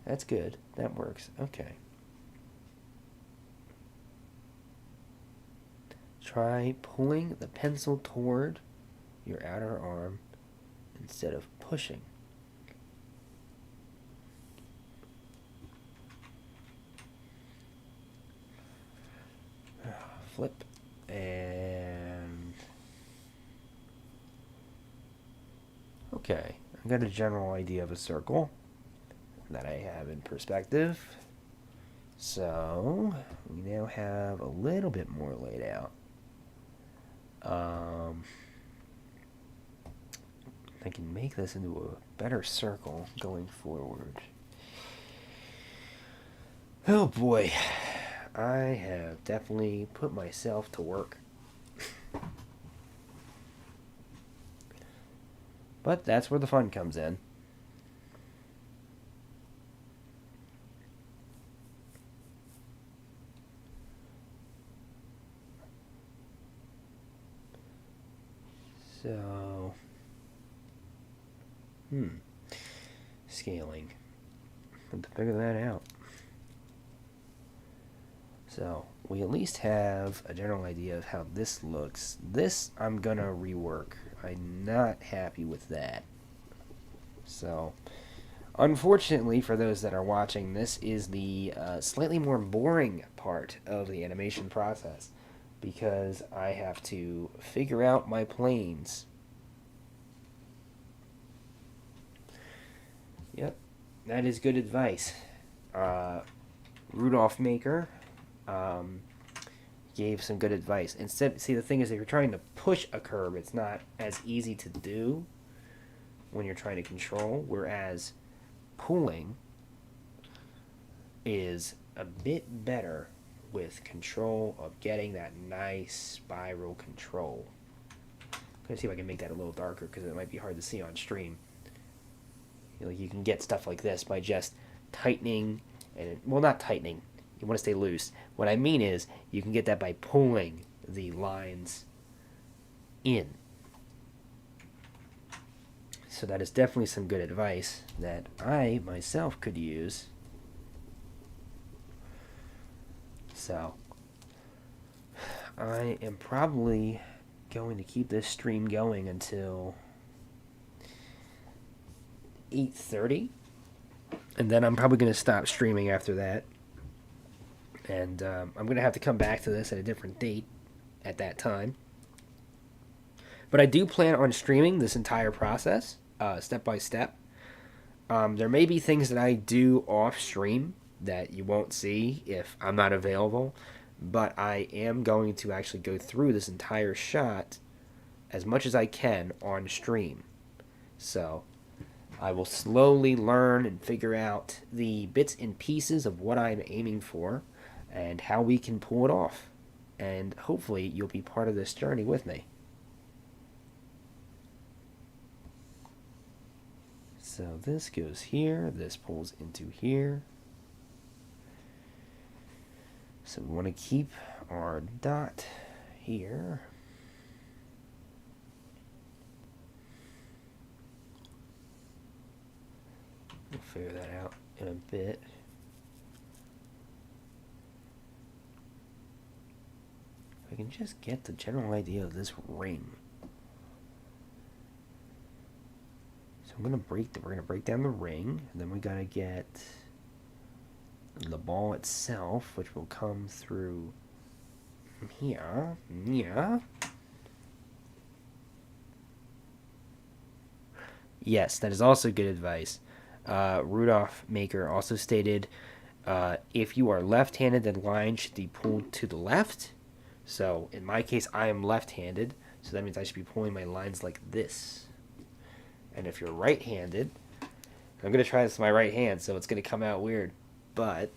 That's good. That works. Okay. Try pulling the pencil toward your outer arm instead of pushing. Flip and okay, I got a general idea of a circle that I have in perspective. So we now have a little bit more laid out. I can make this into a better circle going forward. Oh boy, I have definitely put myself to work. But that's where the fun comes in. So, scaling. Have to figure that out. So, we at least have a general idea of how this looks. This I'm gonna rework. I'm not happy with that. So, unfortunately for those that are watching, this is the slightly more boring part of the animation process, because I have to figure out my planes. Yep, that is good advice. Rudolph Maker gave some good advice. Instead, see, the thing is, if you're trying to push a curve, it's not as easy to do when you're trying to control, whereas pulling is a bit better with control of getting that nice spiral control. I'm going to see if I can make that a little darker, because it might be hard to see on stream. You can get stuff like this by just tightening, well, not tightening. You want to stay loose. What I mean is, you can get that by pulling the lines in. So that is definitely some good advice that I myself could use. So I am probably going to keep this stream going until 8:30, and then I'm probably going to stop streaming after that. And I'm going to have to come back to this at a different date at that time. But I do plan on streaming this entire process, step by step. There may be things that I do off stream that you won't see if I'm not available, but I am going to actually go through this entire shot as much as I can on stream. So I will slowly learn and figure out the bits and pieces of what I'm aiming for and how we can pull it off. And hopefully you'll be part of this journey with me. So this goes here, this pulls into here. So we want to keep our dot here. We'll figure that out in a bit. If I can just get the general idea of this ring. So we're gonna break down the ring, and then we gotta get the ball itself, which will come through here. Yeah. Yes, that is also good advice. Rudolph Maker also stated, if you are left-handed, then line should be pulled to the left. So in my case, I am left-handed, so that means I should be pulling my lines like this. And if you're right-handed, I'm going to try this with my right hand, so it's going to come out weird, but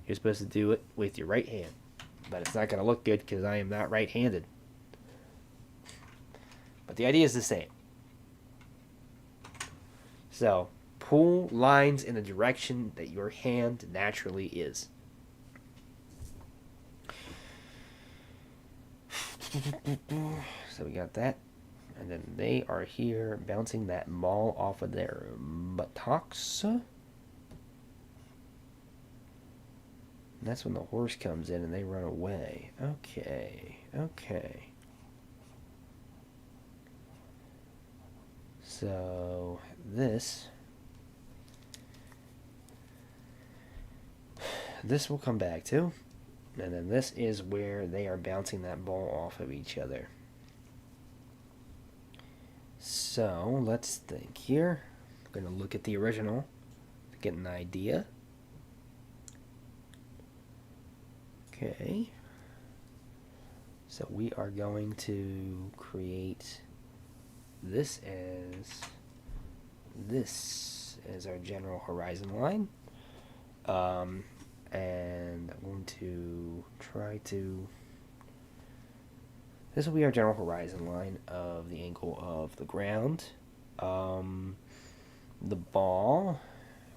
you're supposed to do it with your right hand. But it's not going to look good because I am not right-handed. But the idea is the same. So, pull lines in the direction that your hand naturally is. So we got that. And then they are here bouncing that ball off of their buttocks. And that's when the horse comes in and they run away. Okay, okay. So this will come back to, and then this is where they are bouncing that ball off of each other. So let's think here. I'm going to look at the original to get an idea. Okay. So we are going to create this as our general horizon line. And I'm going to try to... This will be our general horizon line of the angle of the ground. The ball,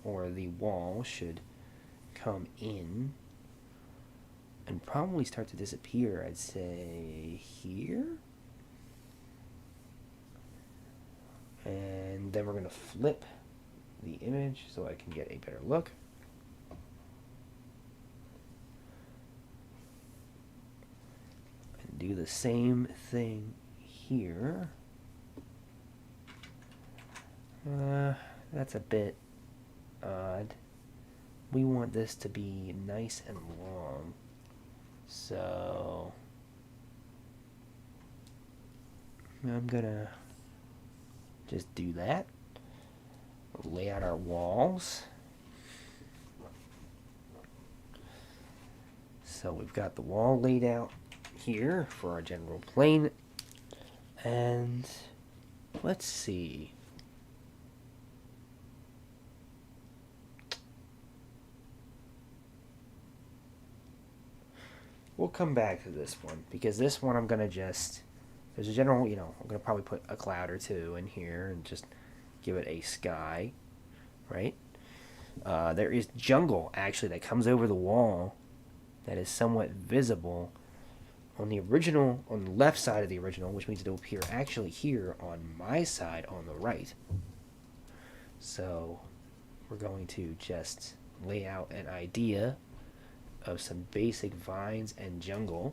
or the wall, should come in and probably start to disappear, I'd say, here. And then we're going to flip the image so I can get a better look. And do the same thing here. That's a bit odd. We want this to be nice and long. So I'm gonna just do that. Lay out our walls. So we've got the wall laid out here for our general plane. And let's see. We'll come back to this one, because this one I'm going to just, there's a general, I'm going to probably put a cloud or two in here and just give it a sky, right? There is jungle, actually, that comes over the wall that is somewhat visible on the original, on the left side of the original, which means it will appear actually here on my side on the right. So we're going to just lay out an idea of some basic vines and jungle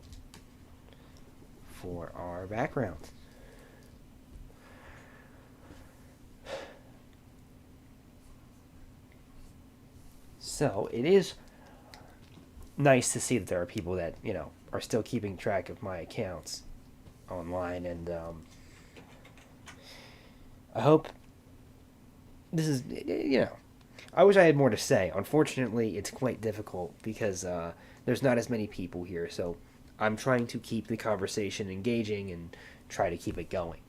for our background. So it is nice to see that there are people that, are still keeping track of my accounts online, and I hope this is, I wish I had more to say. Unfortunately, it's quite difficult because there's not as many people here, so I'm trying to keep the conversation engaging and try to keep it going.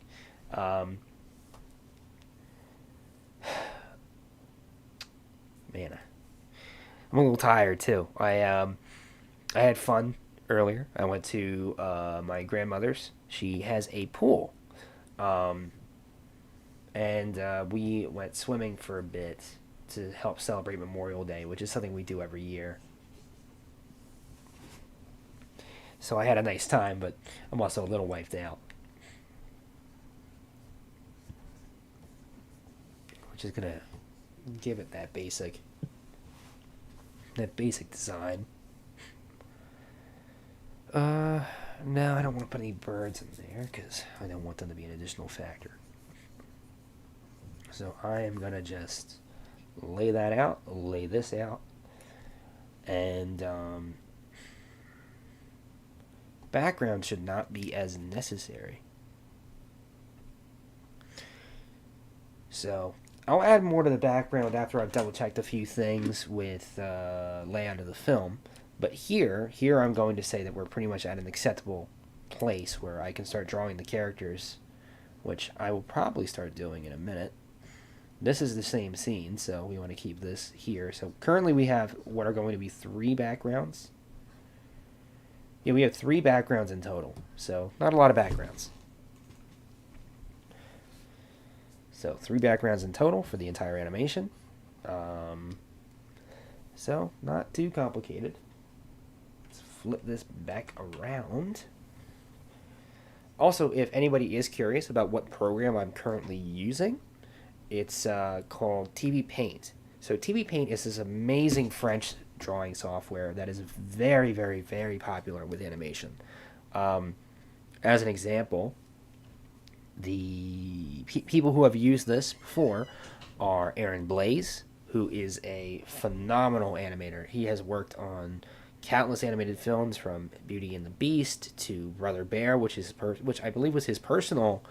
Man, I'm a little tired too. I had fun earlier. I went to my grandmother's. She has a pool, um, and we went swimming for a bit to help celebrate Memorial Day, which is something we do every year. So I had a nice time, but I'm also a little wiped out, which is gonna give it that basic design. Uh, no, I don't want to put any birds in there because I don't want them to be an additional factor. So I am gonna just lay this out, and background should not be as necessary. So I'll add more to the background after I've double checked a few things with layout of the film. But here I'm going to say that we're pretty much at an acceptable place where I can start drawing the characters, which I will probably start doing in a minute. This is the same scene, so we want to keep this here. So currently we have what are going to be three backgrounds. Yeah, we have three backgrounds in total, so not a lot of backgrounds. So three backgrounds in total for the entire animation. Um, so not too complicated. Let's flip this back around. Also, if anybody is curious about what program I'm currently using, it's called TV Paint. So TV Paint is this amazing French drawing software that is very, very, very popular with animation. Um, as an example, the people who have used this before are Aaron Blaise, who is a phenomenal animator. He has worked on countless animated films from Beauty and the Beast to Brother Bear, which I believe was his personal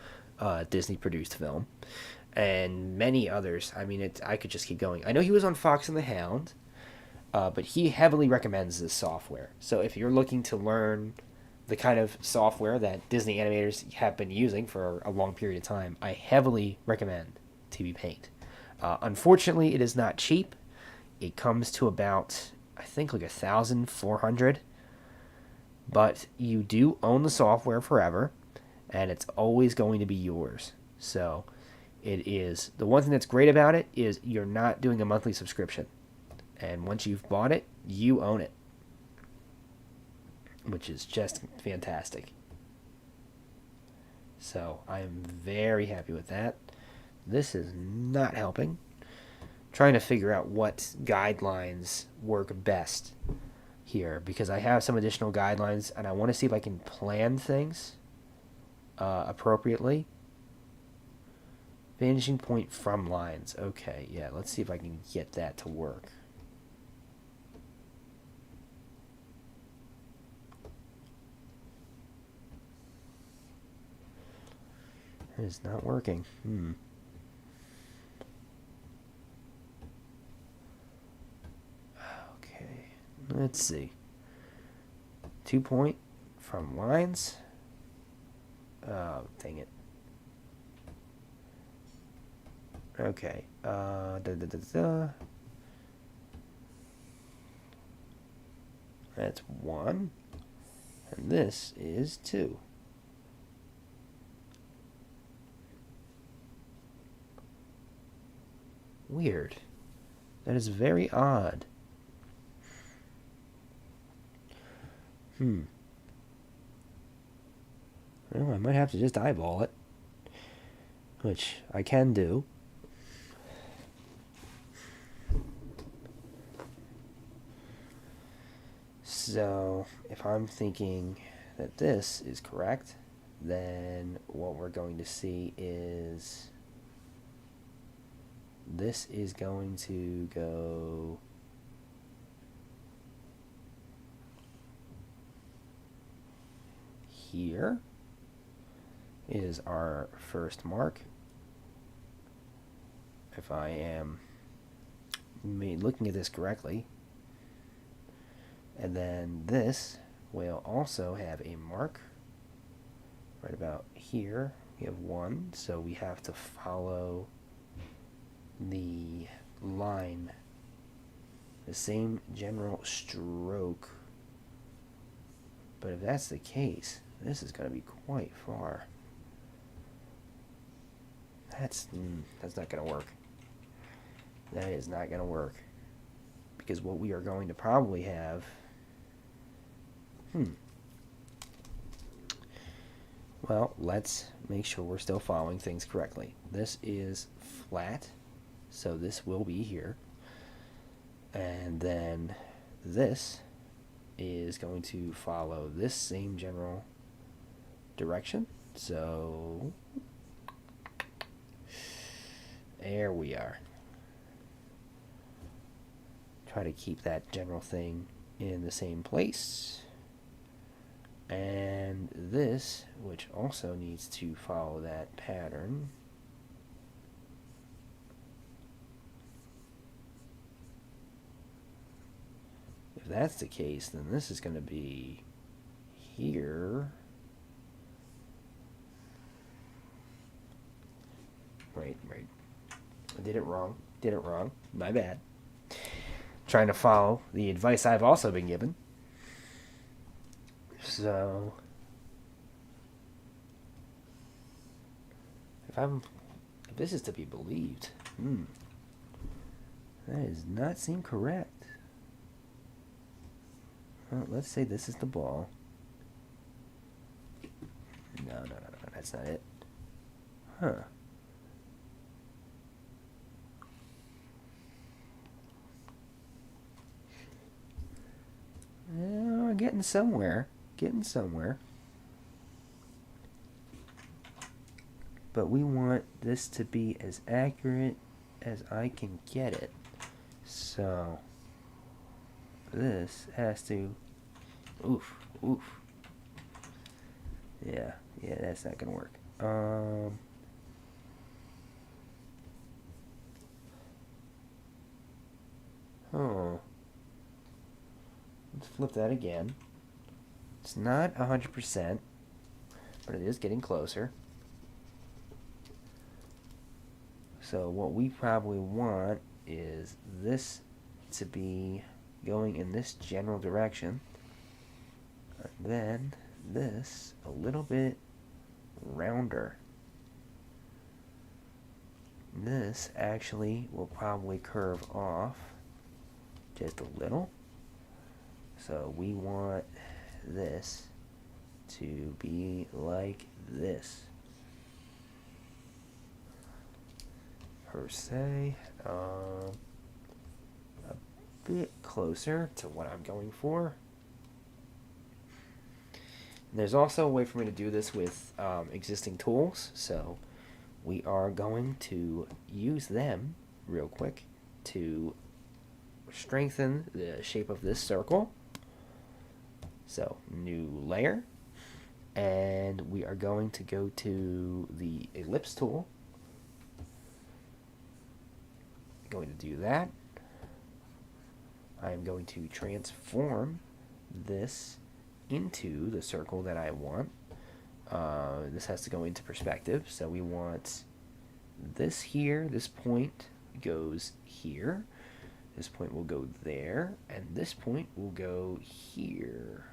Disney produced film, and many others. I mean, I could just keep going. I know he was on Fox and the Hound, but he heavily recommends this software. So if you're looking to learn the kind of software that Disney animators have been using for a long period of time, I heavily recommend TV Paint. Unfortunately, it is not cheap. It comes to about, I think, like 1,400. But you do own the software forever, and it's always going to be yours. So it is the one thing that's great about it is you're not doing a monthly subscription, and once you've bought it, you own it, which is just fantastic. So I am very happy with that. This is not helping. Trying to figure out what guidelines work best here because I have some additional guidelines and I want to see if I can plan things appropriately. Vanishing point from lines. Okay, yeah, let's see if I can get that to work. It is not working. Okay, let's see. 2 point from lines. Oh, dang it. Okay. That's 1. And this is 2. Weird. That is very odd. Well, I might have to just eyeball it, which I can do. So, if I'm thinking that this is correct, then what we're going to see is this is going to go here is our first mark. If I am looking at this correctly. And then this will also have a mark right about here. We have 1, so we have to follow the line the same general stroke. But if that's the case, this is going to be quite far. That's not going to work. That is not going to work. Because what we are going to probably have... Well, let's make sure we're still following things correctly. This is flat, so this will be here. And then this is going to follow this same general direction. So there we are. Try to keep that general thing in the same place. And this, which also needs to follow that pattern. If that's the case, then this is going to be here. Right. I did it wrong. My bad. Trying to follow the advice I've also been given. So, if this is to be believed, that does not seem correct. Well, let's say this is the ball. No, that's not it. Huh. We're getting somewhere. But we want this to be as accurate as I can get it. So this has to... Oof. Yeah, that's not gonna work. Let's flip that again. It's not 100%, but it is getting closer. So what we probably want is this to be going in this general direction. And then this a little bit rounder. This actually will probably curve off just a little. So we want this to be like this, per se. A bit closer to what I'm going for. And there's also a way for me to do this with existing tools, so we are going to use them real quick to strengthen the shape of this circle. So, new layer, and we are going to go to the ellipse tool. Going to do that. I am going to transform this into the circle that I want. This has to go into perspective, so we want this here, this point goes here, this point will go there, and this point will go here.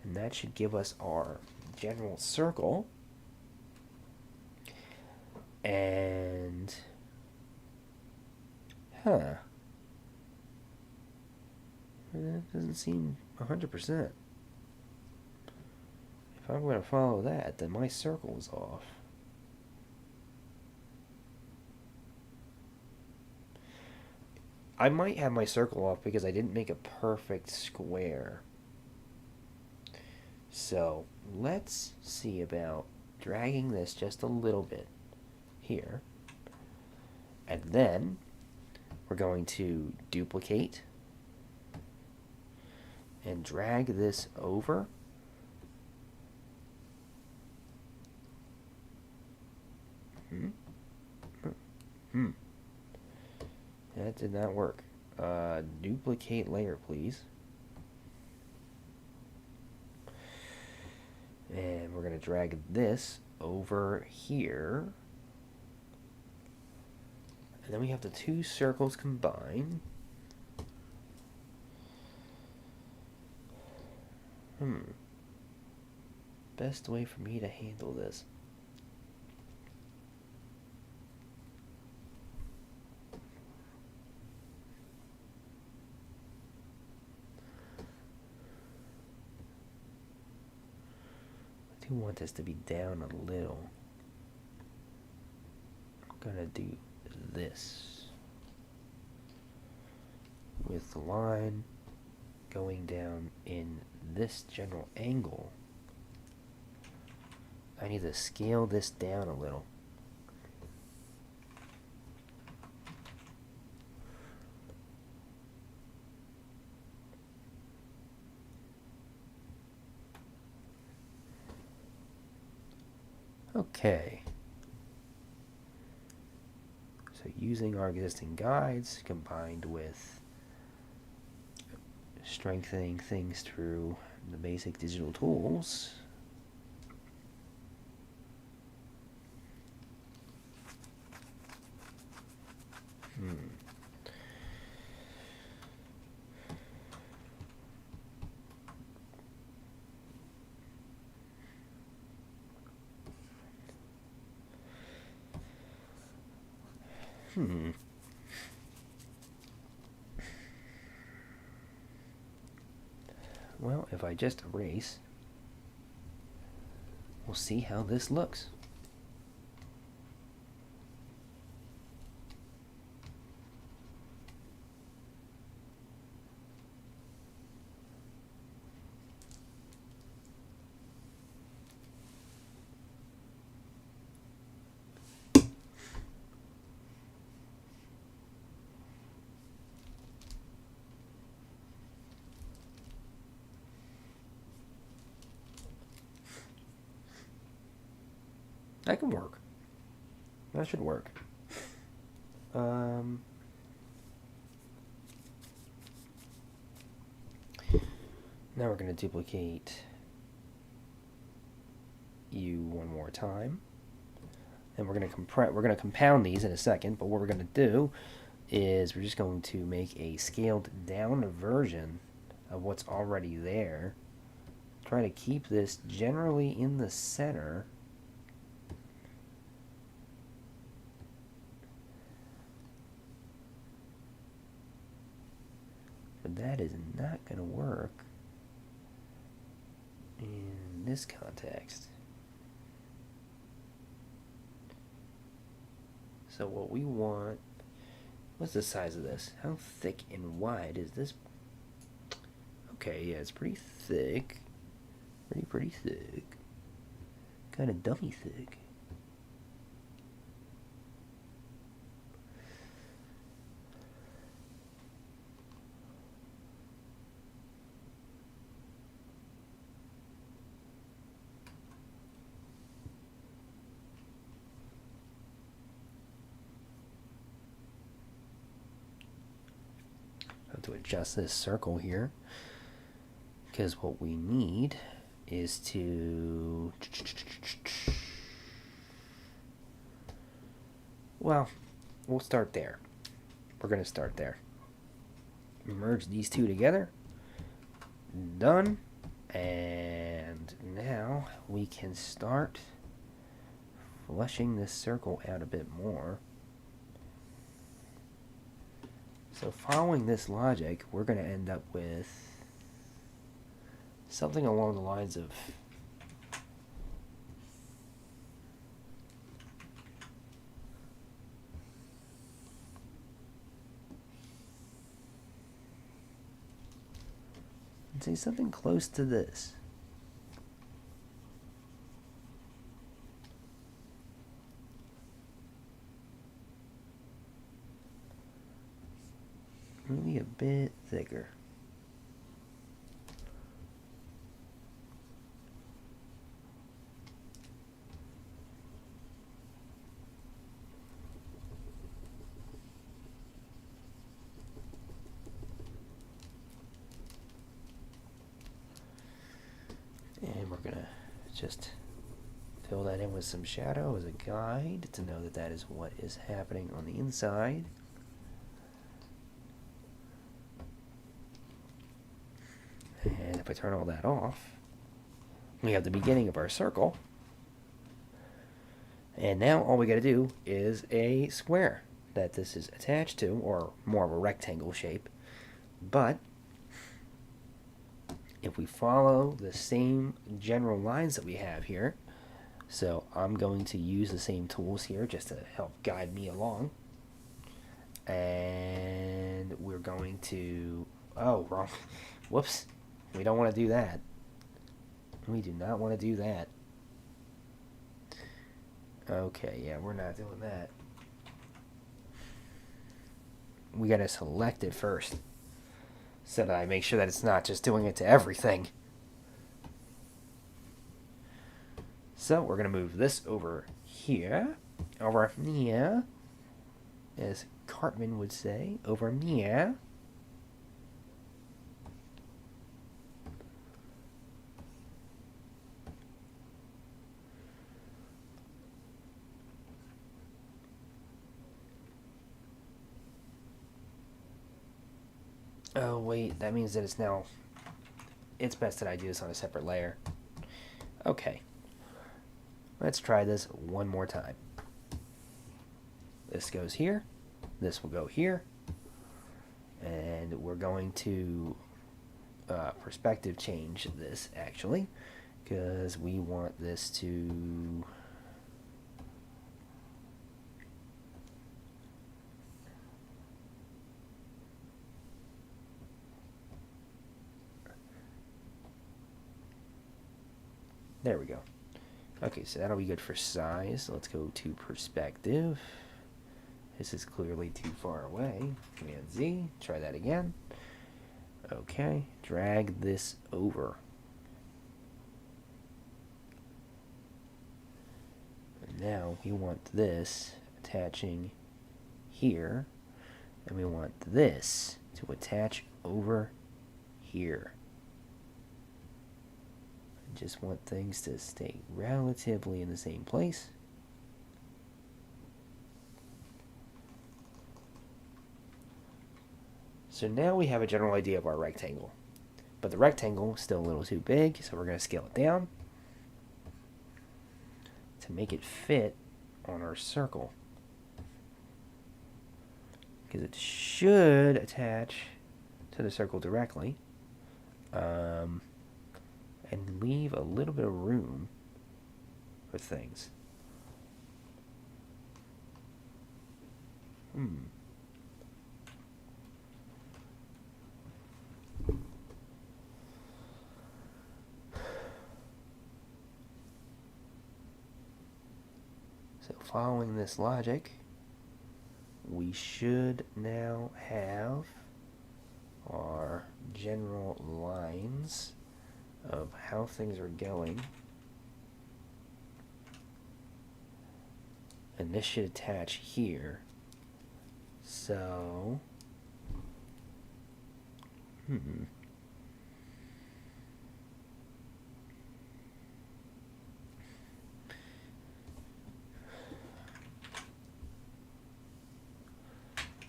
And that should give us our general circle. And that doesn't seem 100%. If I'm going to follow that, then my circle is off. I might have my circle off because I didn't make a perfect square. So let's see about dragging this just a little bit here. And then we're going to duplicate and drag this over. That did not work. Duplicate layer, please. And we're going to drag this over here. And then we have the two circles combined. Best way for me to handle this. I do want this to be down a little. I'm gonna do this with the line going down in this general angle. I need to scale this down a little. Okay. So using our existing guides combined with strengthening things through the basic digital tools. Well, if I just erase, we'll see how this looks. That can work. That should work. Now we're going to duplicate you one more time, and we're going to compound these in a second. But what we're going to do is we're just going to make a scaled down version of what's already there. Try to keep this generally in the center. But that is not going to work in this context. So what we want, what's the size of this? How thick and wide is this? Okay, yeah, it's pretty thick. Pretty thick. Kind of dummy thick. To adjust this circle here, because what we need is to, well, we'll start there. We're going to start there. Merge these two together. Done. And now we can start fleshing this circle out a bit more. So following this logic, we're going to end up with something along the lines of say something close to this. Maybe a bit thicker. And we're going to just fill that in with some shadow as a guide to know that that is what is happening on the inside. And if I turn all that off, we have the beginning of our circle. And now all we got to do is a square that this is attached to, or more of a rectangle shape. But if we follow the same general lines that we have here, so I'm going to use the same tools here just to help guide me along. And we're going to, oh, wrong, whoops, we don't want to do that. We do not want to do that. Okay, yeah, we're not doing that. We got to select it first so that I make sure that it's not just doing it to everything. So we're going to move this over here, as Cartman would say, over here. Oh, wait, that means that it's best that I do this on a separate layer. Okay. Let's try this one more time. This goes here. This will go here. And we're going to perspective change this, actually, because we want this to... There we go. Okay, so that'll be good for size. Let's go to perspective. This is clearly too far away. Command Z, try that again. Okay, drag this over. And now we want this attaching here, and we want this to attach over here. I just want things to stay relatively in the same place. So now we have a general idea of our rectangle. But the rectangle is still a little too big, so we're going to scale it down to make it fit on our circle. Because it should attach to the circle directly. And leave a little bit of room for things. So following this logic, we should now have our general lines of how things are going, and this should attach here. So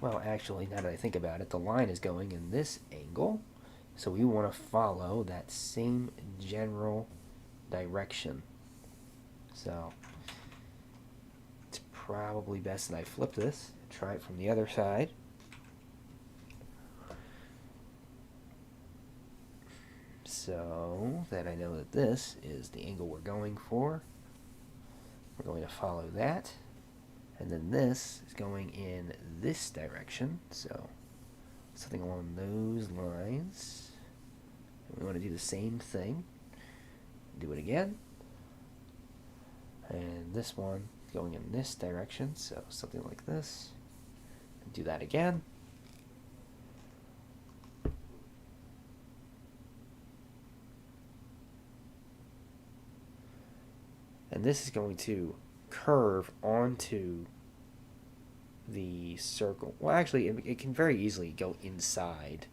well, actually, now that I think about it, the line is going in this angle. So we want to follow that same general direction. So it's probably best that I flip this and try it from the other side. So that I know that this is the angle we're going for. We're going to follow that. And then this is going in this direction. So something along those lines. We want to do the same thing. Do it again. And this one going in this direction, so something like this. Do that again. And this is going to curve onto the circle. Well, actually, it can very easily go inside.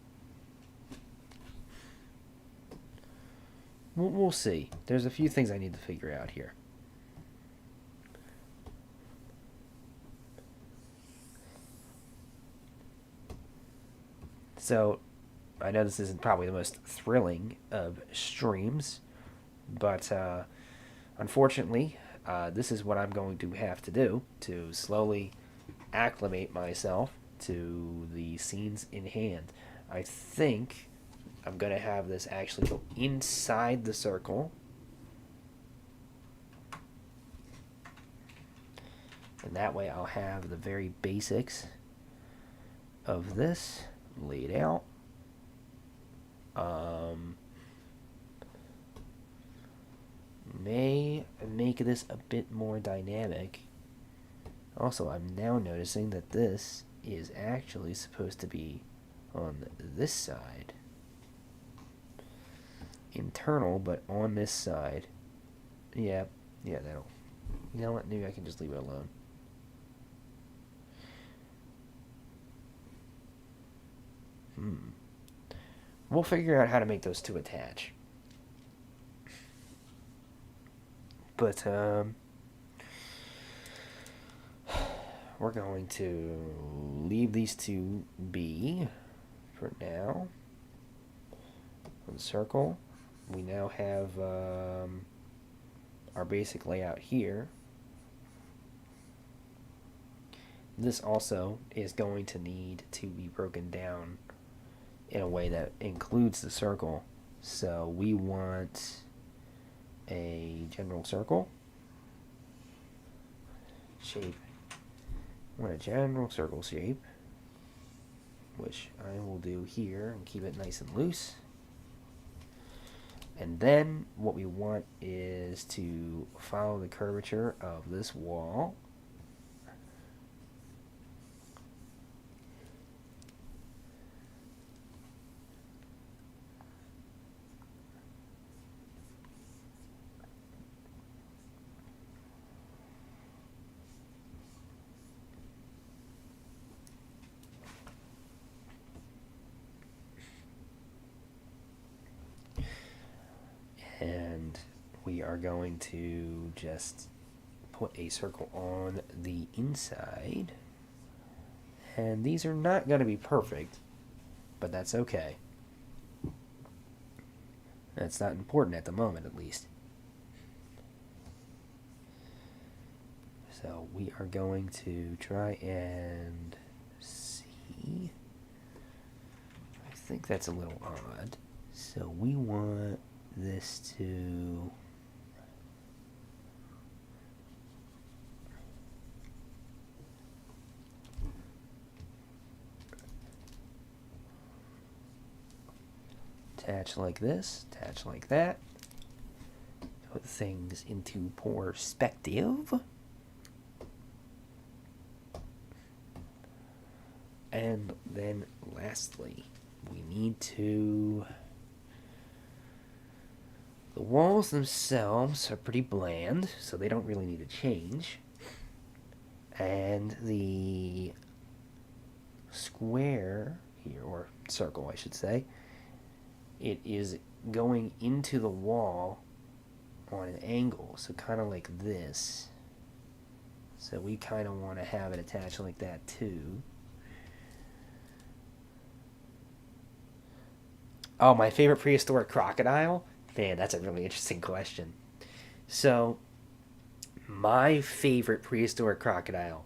We'll see. There's a few things I need to figure out here. So I know this isn't probably the most thrilling of streams, but unfortunately, this is what I'm going to have to do to slowly acclimate myself to the scenes in hand. I think I'm going to have this actually go inside the circle. And that way I'll have the very basics of this laid out. May make this a bit more dynamic. Also, I'm now noticing that this is actually supposed to be on this side. Internal, but on this side. Yeah, that'll... You know what? Maybe I can just leave it alone. We'll figure out how to make those two attach. But, we're going to leave these two be for now. For the circle, we now have our basic layout here. This also is going to need to be broken down in a way that includes the circle. So we want a general circle shape. I want a general circle shape, which I will do here and keep it nice and loose. And then what we want is to follow the curvature of this wall. And we are going to just put a circle on the inside. And these are not going to be perfect, but that's okay. That's not important at the moment, at least. So we are going to try and see. I think that's a little odd. So we want this to attach like this, attach like that. Put things into perspective. And then lastly, we need to... The walls themselves are pretty bland, so they don't really need to change. And the square here, or circle I should say, it is going into the wall on an angle, so kind of like this. So we kind of want to have it attached like that too. Oh, my favorite prehistoric crocodile? Man, that's a really interesting question. So, my favorite prehistoric crocodile,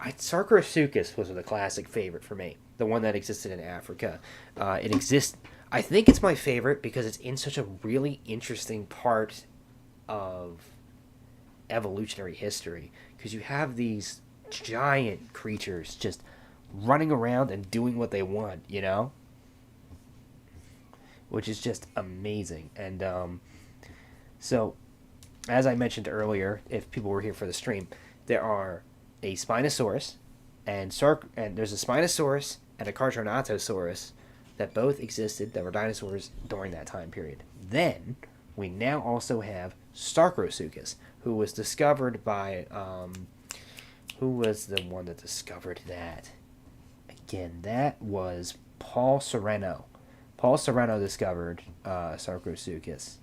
Sarcosuchus was the classic favorite for me. The one that existed in Africa. It exists. I think it's my favorite because it's in such a really interesting part of evolutionary history. Because you have these giant creatures just running around and doing what they want, you know? Which is just amazing. And so, as I mentioned earlier, if people were here for the stream, there are a Spinosaurus and there's a Spinosaurus and a Carcharodontosaurus that both existed, that were dinosaurs during that time period. Then we now also have Sarcosuchus, who was discovered by who was the one that discovered that? Again, that was Paul Sereno. Paul Sereno discovered Sarcosuchus.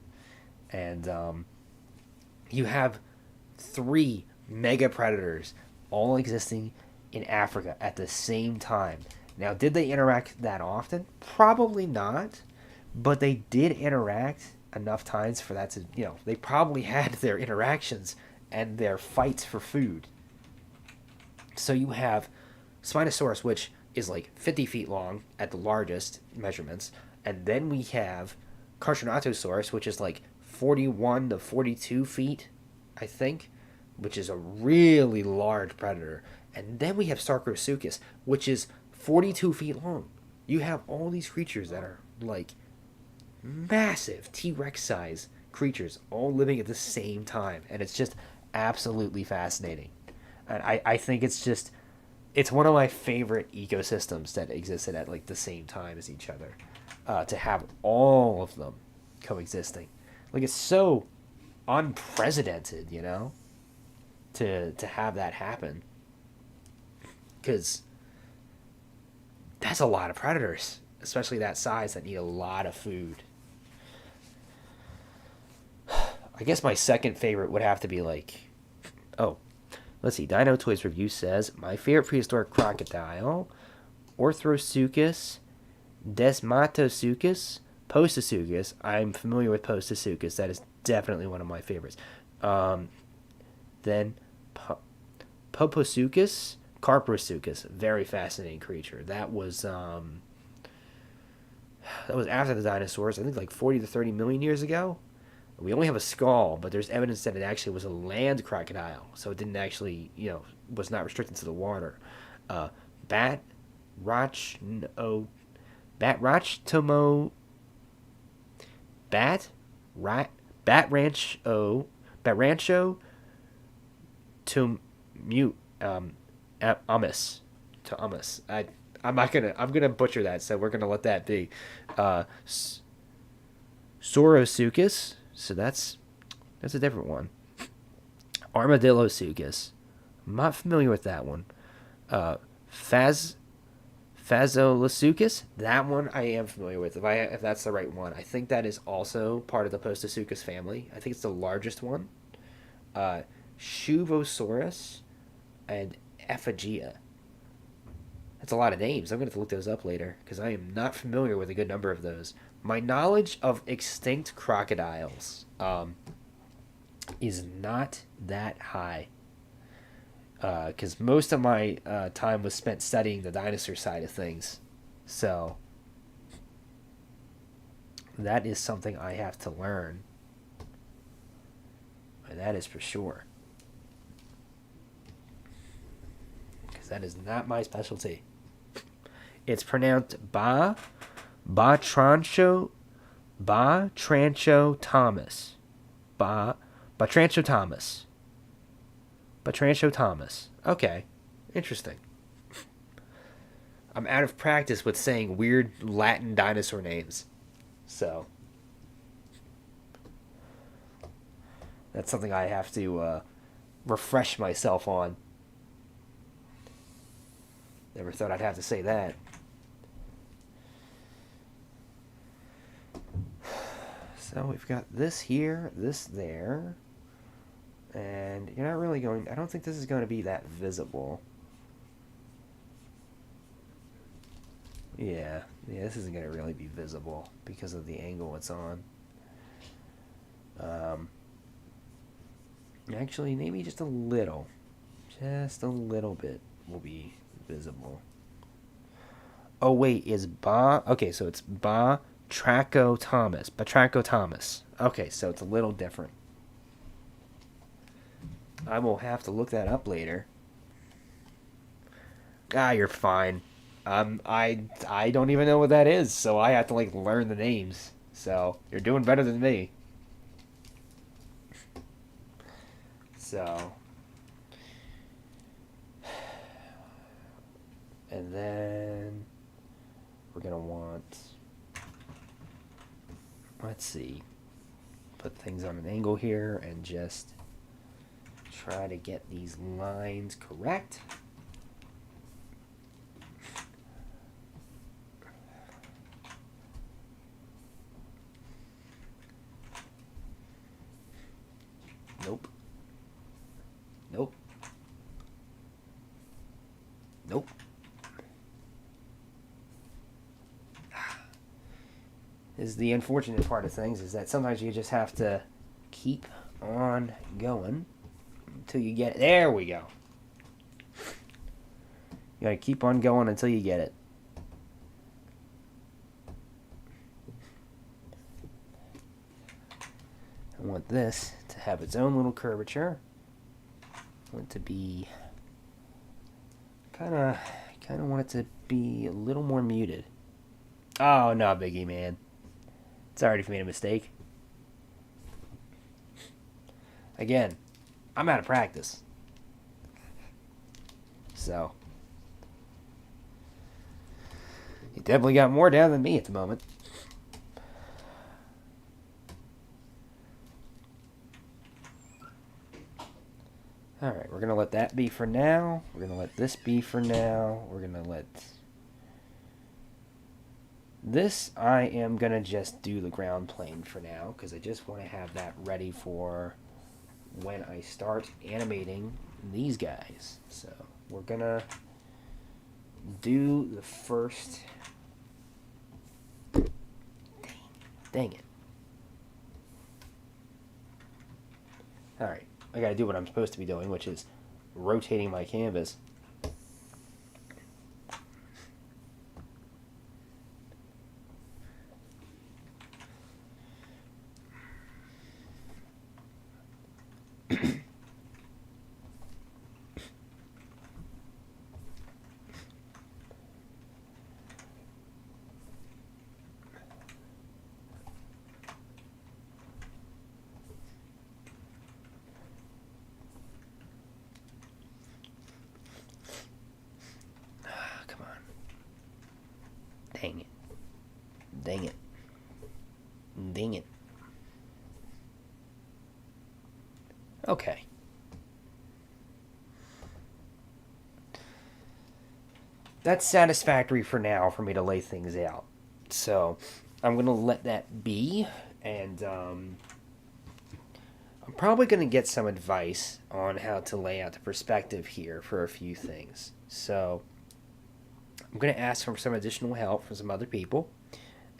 And you have 3 mega predators all existing in Africa at the same time. Now, did they interact that often? Probably not, but they did interact enough times for that to, they probably had their interactions and their fights for food. So you have Spinosaurus, which is like 50 feet long at the largest measurements, and then we have Carcharodontosaurus, which is like 41 to 42 feet, I think, which is a really large predator. And then we have Sarcosuchus, which is 42 feet long. You have all these creatures that are like massive T-Rex size creatures all living at the same time. And it's just absolutely fascinating. And I think it's one of my favorite ecosystems that existed at like the same time as each other. To have all of them coexisting. Like, it's so unprecedented, to have that happen. Because that's a lot of predators, especially that size, that need a lot of food. I guess my second favorite would have to be like, oh, let's see. Dino Toys Review says, my favorite prehistoric crocodile, Orthrosuchus, Desmatosuchus, Postosuchus. I'm familiar with Postosuchus. That is definitely one of my favorites. Then Poposuchus, Carprosuchus, very fascinating creature. That was after the dinosaurs. I think like 40 to 30 million years ago. We only have a skull, but there's evidence that it actually was a land crocodile, so it didn't actually, was not restricted to the water. Bat Rancho to mute Amus. I'm gonna butcher that, so we're gonna let that be. Saurosuchus, so that's a different one. Armadillosuchus, I'm not familiar with that one. Phasolosuchus, that one I am familiar with. If that's the right one, I think that is also part of the Postosuchus family. I think it's the largest one. Shuvosaurus and Ephagia. That's a lot of names. I'm going to have to look those up later because I am not familiar with a good number of those. My knowledge of extinct crocodiles is not that high because most of my time was spent studying the dinosaur side of things. So that is something I have to learn. And that is for sure. Because that is not my specialty. It's pronounced Batrancho Thomas. Batrancho Thomas. Batrancho Thomas. Okay. Interesting. I'm out of practice with saying weird Latin dinosaur names. So that's something I have to refresh myself on. Never thought I'd have to say that. So we've got this here, this there, and you're not really going... I don't think this is going to be that visible. Yeah, this isn't going to really be visible because of the angle it's on. Actually, maybe just a little bit will be visible. Oh, wait, okay, so it's Batracho Thomas. Okay, so it's a little different. I will have to look that up later. You're fine. I don't even know what that is, so I have to learn the names. So you're doing better than me. So, and then we're gonna want, let's see, put things on an angle here and just try to get these lines correct. Nope. Nope. Nope. is the unfortunate part of things, is that sometimes you just have to keep on going until you get it. There we go. You gotta keep on going until you get it. I want this to have its own little curvature. I want it to be kind of want it to be a little more muted. Oh, no, Biggie, man. Sorry if you made a mistake. Again, I'm out of practice. So, you definitely got more down than me at the moment. Alright, we're going to let that be for now. We're going to let this be for now. We're going to let... This, I am going to just do the ground plane for now, because I just want to have that ready for when I start animating these guys. So, we're going to do the first... Dang it. Alright. I gotta do what I'm supposed to be doing, which is rotating my canvas. Dang it. Dang it. Dang it. Okay. That's satisfactory for now for me to lay things out. So, I'm going to let that be, and I'm probably going to get some advice on how to lay out the perspective here for a few things. So, I'm going to ask for some additional help from some other people,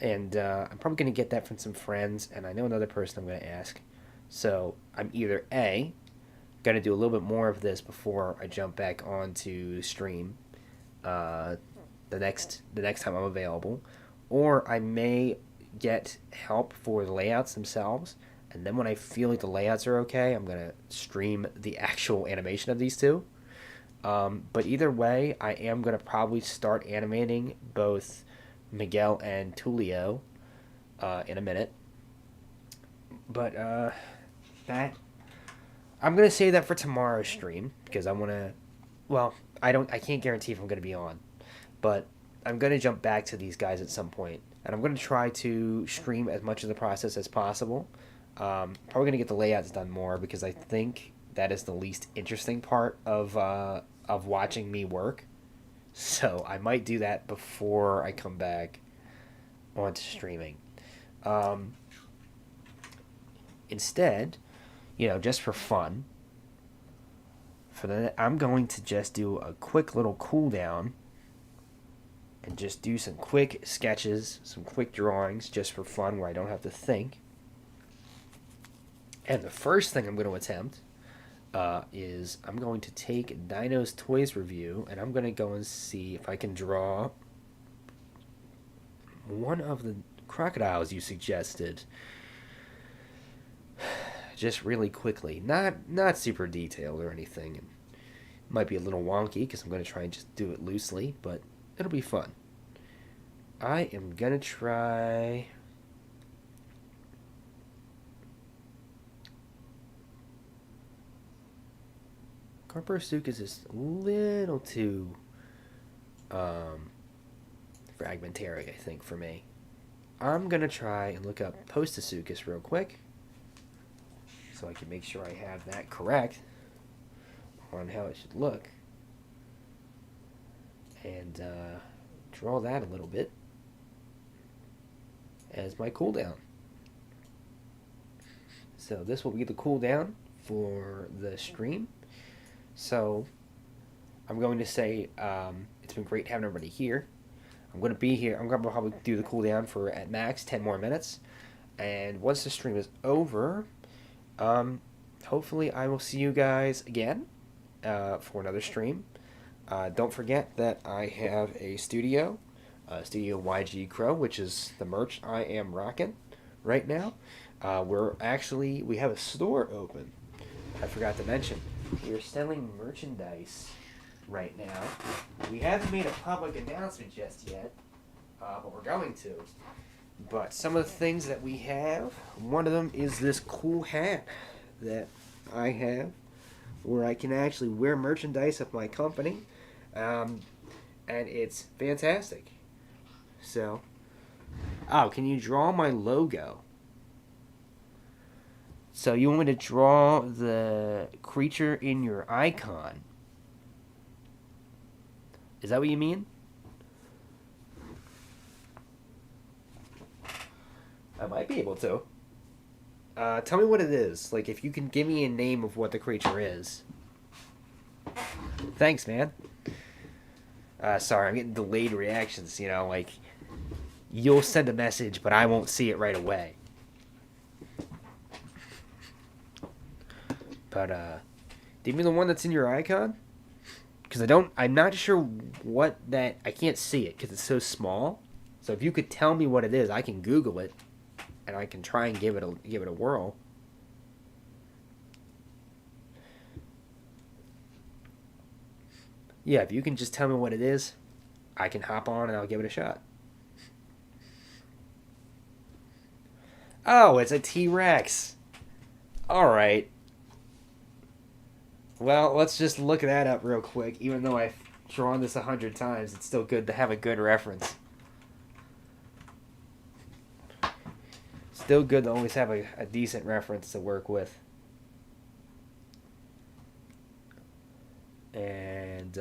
and I'm probably going to get that from some friends, and I know another person I'm going to ask. So I'm either A, going to do a little bit more of this before I jump back onto stream the next time I'm available, or I may get help for the layouts themselves, and then when I feel like the layouts are okay, I'm going to stream the actual animation of these two. But either way, I am going to probably start animating both Miguel and Tulio in a minute. But that I'm going to save that for tomorrow's stream, because I want to... Well, I can't guarantee if I'm going to be on. But I'm going to jump back to these guys at some point, and I'm going to try to stream as much of the process as possible. Probably going to get the layouts done more, because I think that is the least interesting part of watching me work. So I might do that before I come back onto streaming. Instead, just for fun, I'm going to just do a quick little cool down and just do some quick sketches, some quick drawings, just for fun, where I don't have to think. And the first thing I'm going to attempt is I'm going to take Dino's Toys Review, and I'm going to go and see if I can draw one of the crocodiles you suggested, just really quickly. Not super detailed or anything. It might be a little wonky, because I'm going to try and just do it loosely, but it'll be fun. I am going to try... Carposuchus is a little too fragmentary, I think, for me. I'm going to try and look up Postosuchus real quick, so I can make sure I have that correct on how it should look. And draw that a little bit as my cooldown. So this will be the cooldown for the stream. So I'm going to say it's been great having everybody here. I'm I'm gonna be here. I'm gonna probably do the cooldown for at max 10 more minutes, and once the stream is over, um, hopefully I will see you guys again for another stream. Don't forget that I have a studio, Studio YG Crow, which is the merch I am rocking right now. We have a store open. I forgot to mention, we're selling merchandise right now. We haven't made a public announcement just yet, but we're going to. But some of the things that we have, one of them is this cool hat that I have, where I can actually wear merchandise of my company, and it's fantastic. So, oh, can you draw my logo? So you want me to draw the creature in your icon? Is that what you mean? I might be able to. Tell me what it is. Like, if you can give me a name of what the creature is. Thanks, man. Sorry, I'm getting delayed reactions, like, you'll send a message, but I won't see it right away. But, do you mean the one that's in your icon? Because I'm not sure what I can't see it because it's so small. So if you could tell me what it is, I can Google it, and I can try and give it a whirl. Yeah, if you can just tell me what it is, I can hop on and I'll give it a shot. Oh, it's a T-Rex. Alright. Well, let's just look that up real quick. Even though I've drawn this 100 times, it's still good to have a good reference. Still good to always have a decent reference to work with. And,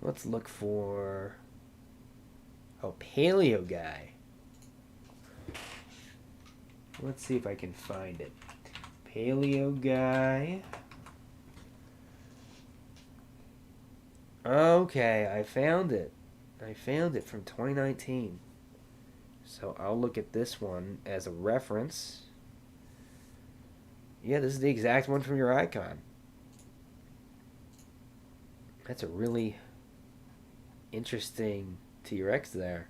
let's look for... Oh, Paleo Guy. Let's see if I can find it. Paleo Guy. Okay, I found it. I found it from 2019. So I'll look at this one as a reference. Yeah, this is the exact one from your icon. That's a really interesting T-Rex there.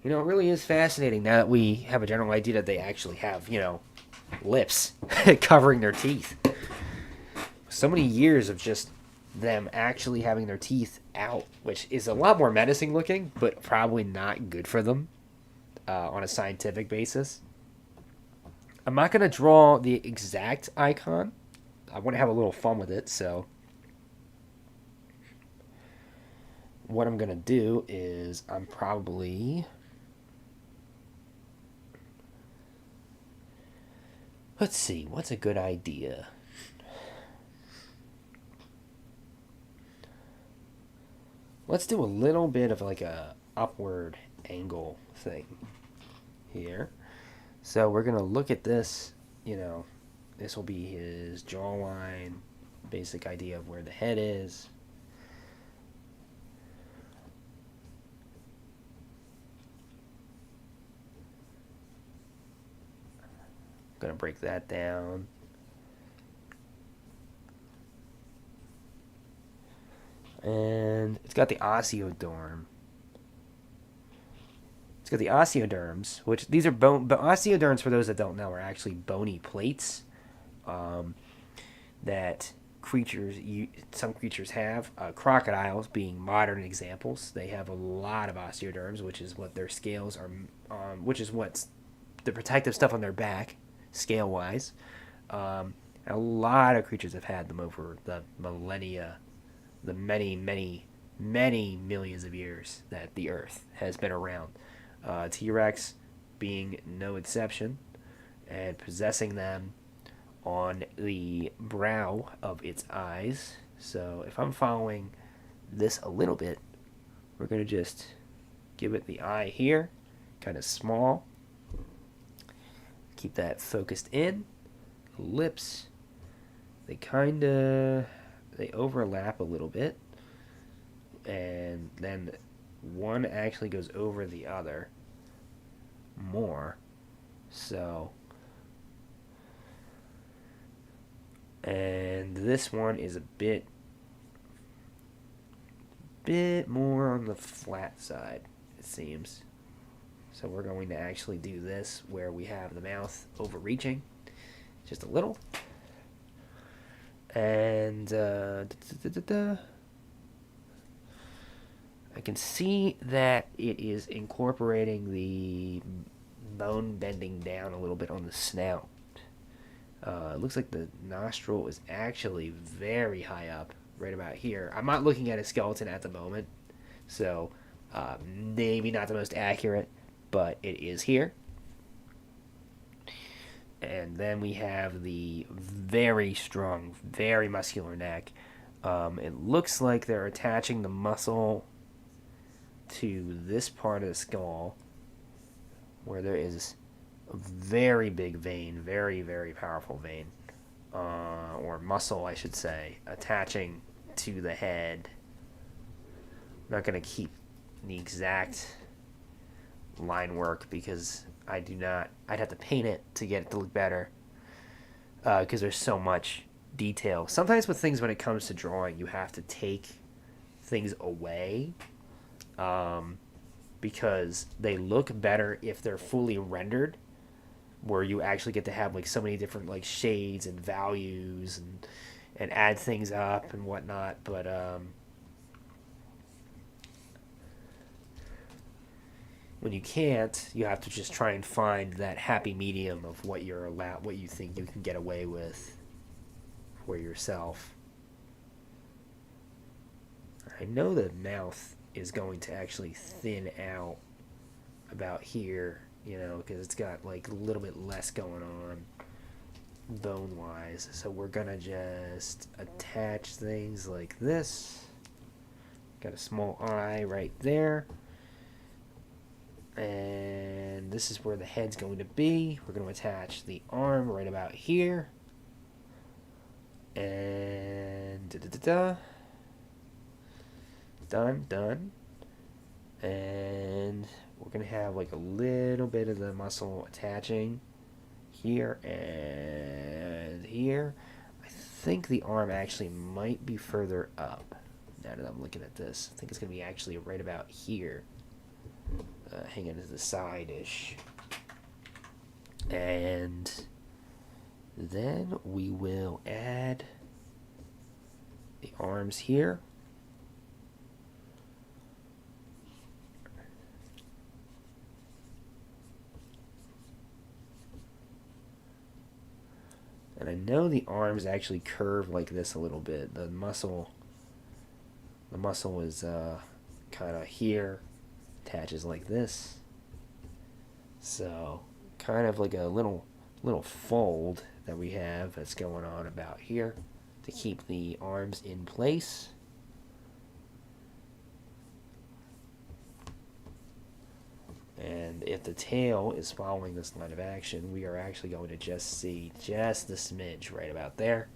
It really is fascinating now that we have a general idea that they actually have, lips covering their teeth. So many years of just them actually having their teeth out, which is a lot more menacing looking, but probably not good for them on a scientific basis. I'm not going to draw the exact icon. I want to have a little fun with it, so what I'm going to do is I'm probably... Let's see, what's a good idea? Let's do a little bit of like a upward angle thing here. So we're going to look at this, this will be his jawline, basic idea of where the head is. Going to break that down. And it's got the osteoderm. It's got the osteoderms, which these are bone. But osteoderms, for those that don't know, are actually bony plates that some creatures have. Crocodiles being modern examples, they have a lot of osteoderms, which is what their scales are. Which is what's the protective stuff on their back, scale-wise. A lot of creatures have had them over the millennia, the many, many, many millions of years that the Earth has been around. T-Rex being no exception, and possessing them on the brow of its eyes. So if I'm following this a little bit, we're going to just give it the eye here, kind of small. Keep that focused in. Lips, they overlap a little bit. and then one actually goes over the other more. So, and this one is a bit more on the flat side, it seems. So we're going to actually do this where we have the mouth overreaching just a little. And I can see that it is incorporating the bone bending down a little bit on the snout. It looks like the nostril is actually very high up, right about here. I'm not looking at a skeleton at the moment, so maybe not the most accurate, but it is here. And then we have the very strong, very muscular neck. It looks like they're attaching the muscle to this part of the skull where there is a very big vein, very, very powerful vein, or muscle, I should say, attaching to the head. I'm not going to keep the exact line work because I'd have to paint it to get it to look better because there's so much detail. Sometimes with things when it comes to drawing, you have to take things away because they look better if they're fully rendered, where you actually get to have like so many different like shades and values and add things up and whatnot. But when you can't, you have to just try and find that happy medium of what what you think you can get away with for yourself. I know the mouth is going to actually thin out about here, because it's got like a little bit less going on bone wise. So we're gonna just attach things like this. Got a small eye right there. And this is where the head's going to be. We're going to attach the arm right about here. And done. And we're going to have like a little bit of the muscle attaching here and here. I think the arm actually might be further up now that I'm looking at this. I think it's going to be actually right about here. Hanging to the side-ish. And then we will add the arms here. And I know the arms actually curve like this a little bit. The muscle is kind of here. Attaches like this, so kind of like a little fold that we have that's going on about here to keep the arms in place. And if the tail is following this line of action, we are actually going to just see just the smidge right about there.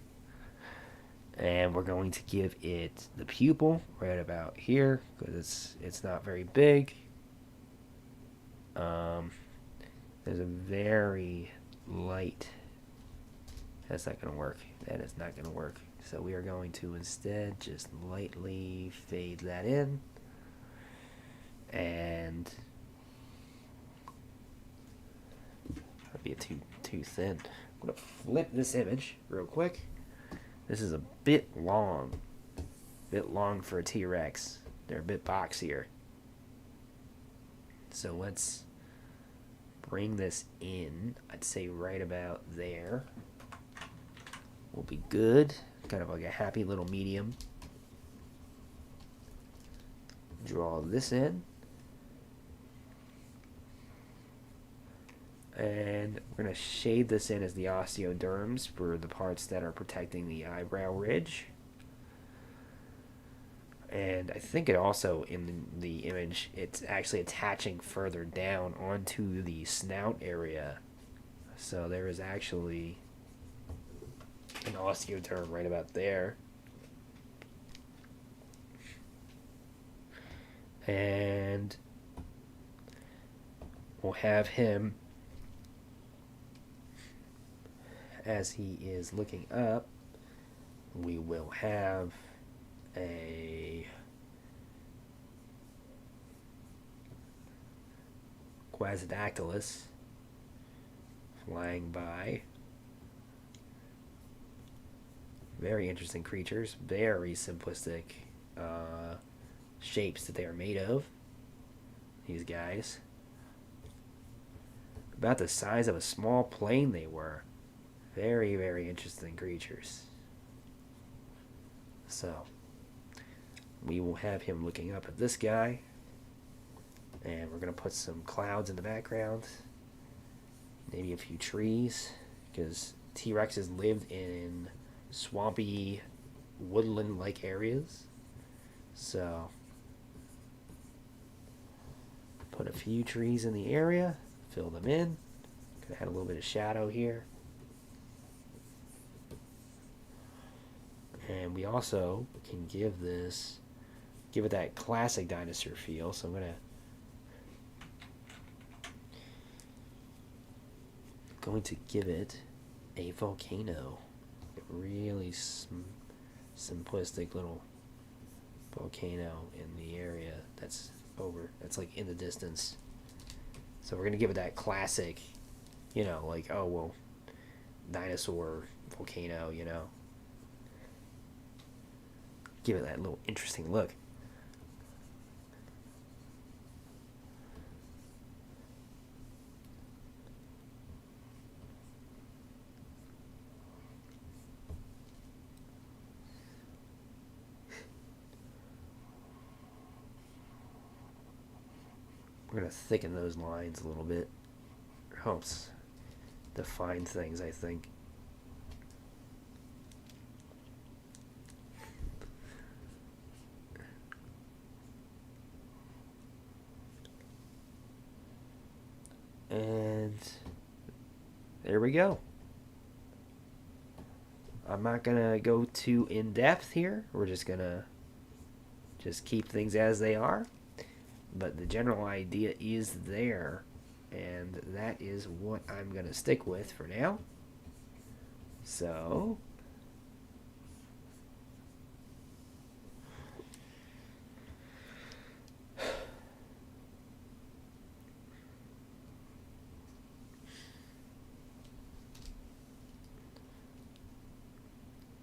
And we're going to give it the pupil right about here because it's not very big. There's a very light. That's not going to work. That is not going to work. So we are going to instead just lightly fade that in. And that'd be too thin. I'm going to flip this image real quick. This is a bit long for a T-Rex. They're a bit boxier. So let's bring this in. I'd say right about there will be good. Kind of like a happy little medium. Draw this in. And we're going to shade this in as the osteoderms for the parts that are protecting the eyebrow ridge. And I think it also, in the image, it's actually attaching further down onto the snout area. So there is actually an osteoderm right about there. And we'll have him, as he is looking up, we will have a Quasidactylus flying by. Very interesting creatures. Very simplistic shapes that they are made of. These guys. About the size of a small plane they were. Very, very interesting creatures. So, we will have him looking up at this guy. And we're going to put some clouds in the background. Maybe a few trees. Because T-Rexes lived in swampy, woodland-like areas. So, put a few trees in the area. Fill them in. Could have had a little bit of shadow here. And we also can give it that classic dinosaur feel. So I'm going to give it a volcano. A really simplistic little volcano in the area that's like in the distance. So we're going to give it that classic, like, oh, well, dinosaur volcano, Give it that little interesting look. We're going to thicken those lines a little bit. Helps define things, I think. And there we go. I'm not going to go too in-depth here. We're just going to keep things as they are. But the general idea is there. And that is what I'm going to stick with for now. So,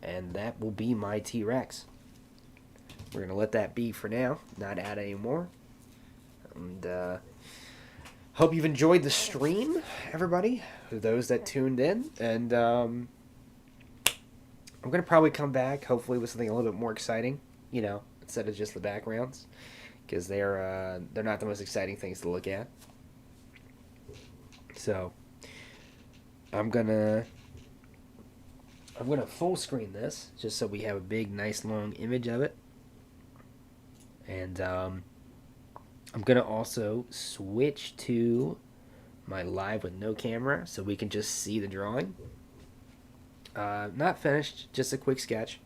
and that will be my T-Rex. We're going to let that be for now, not add any more. And hope you've enjoyed the stream, everybody, for those that tuned in. And I'm going to probably come back, hopefully, with something a little bit more exciting, instead of just the backgrounds. Because they're not the most exciting things to look at. So, I'm gonna full screen this, just so we have a big, nice, long image of it. And I'm going to also switch to my live with no camera, so we can just see the drawing. Not finished, just a quick sketch.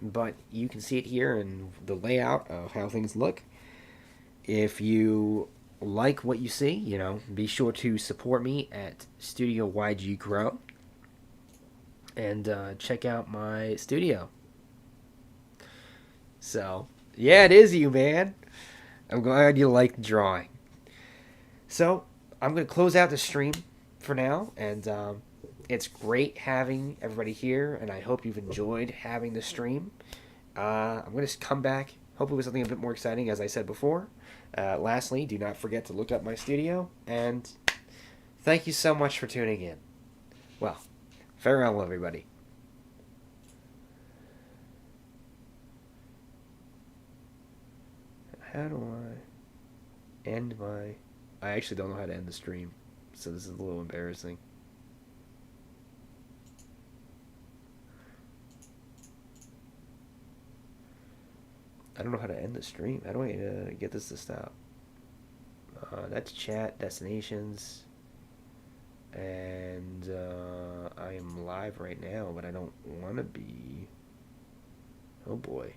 But you can see it here in the layout of how things look. If you like what you see, be sure to support me at Studio YG Crow. And check out my studio. So, yeah, it is you, man. I'm glad you like the drawing. So, I'm going to close out the stream for now. And it's great having everybody here. And I hope you've enjoyed having the stream. I'm going to come back, hopefully with something a bit more exciting, as I said before. Lastly, do not forget to look up my studio. And thank you so much for tuning in. Well, farewell, everybody. How do I end my... I actually don't know how to end the stream, so this is a little embarrassing. I don't know how to end the stream. How do I get this to stop? That's chat, destinations, and I am live right now, but I don't want to be. Oh boy.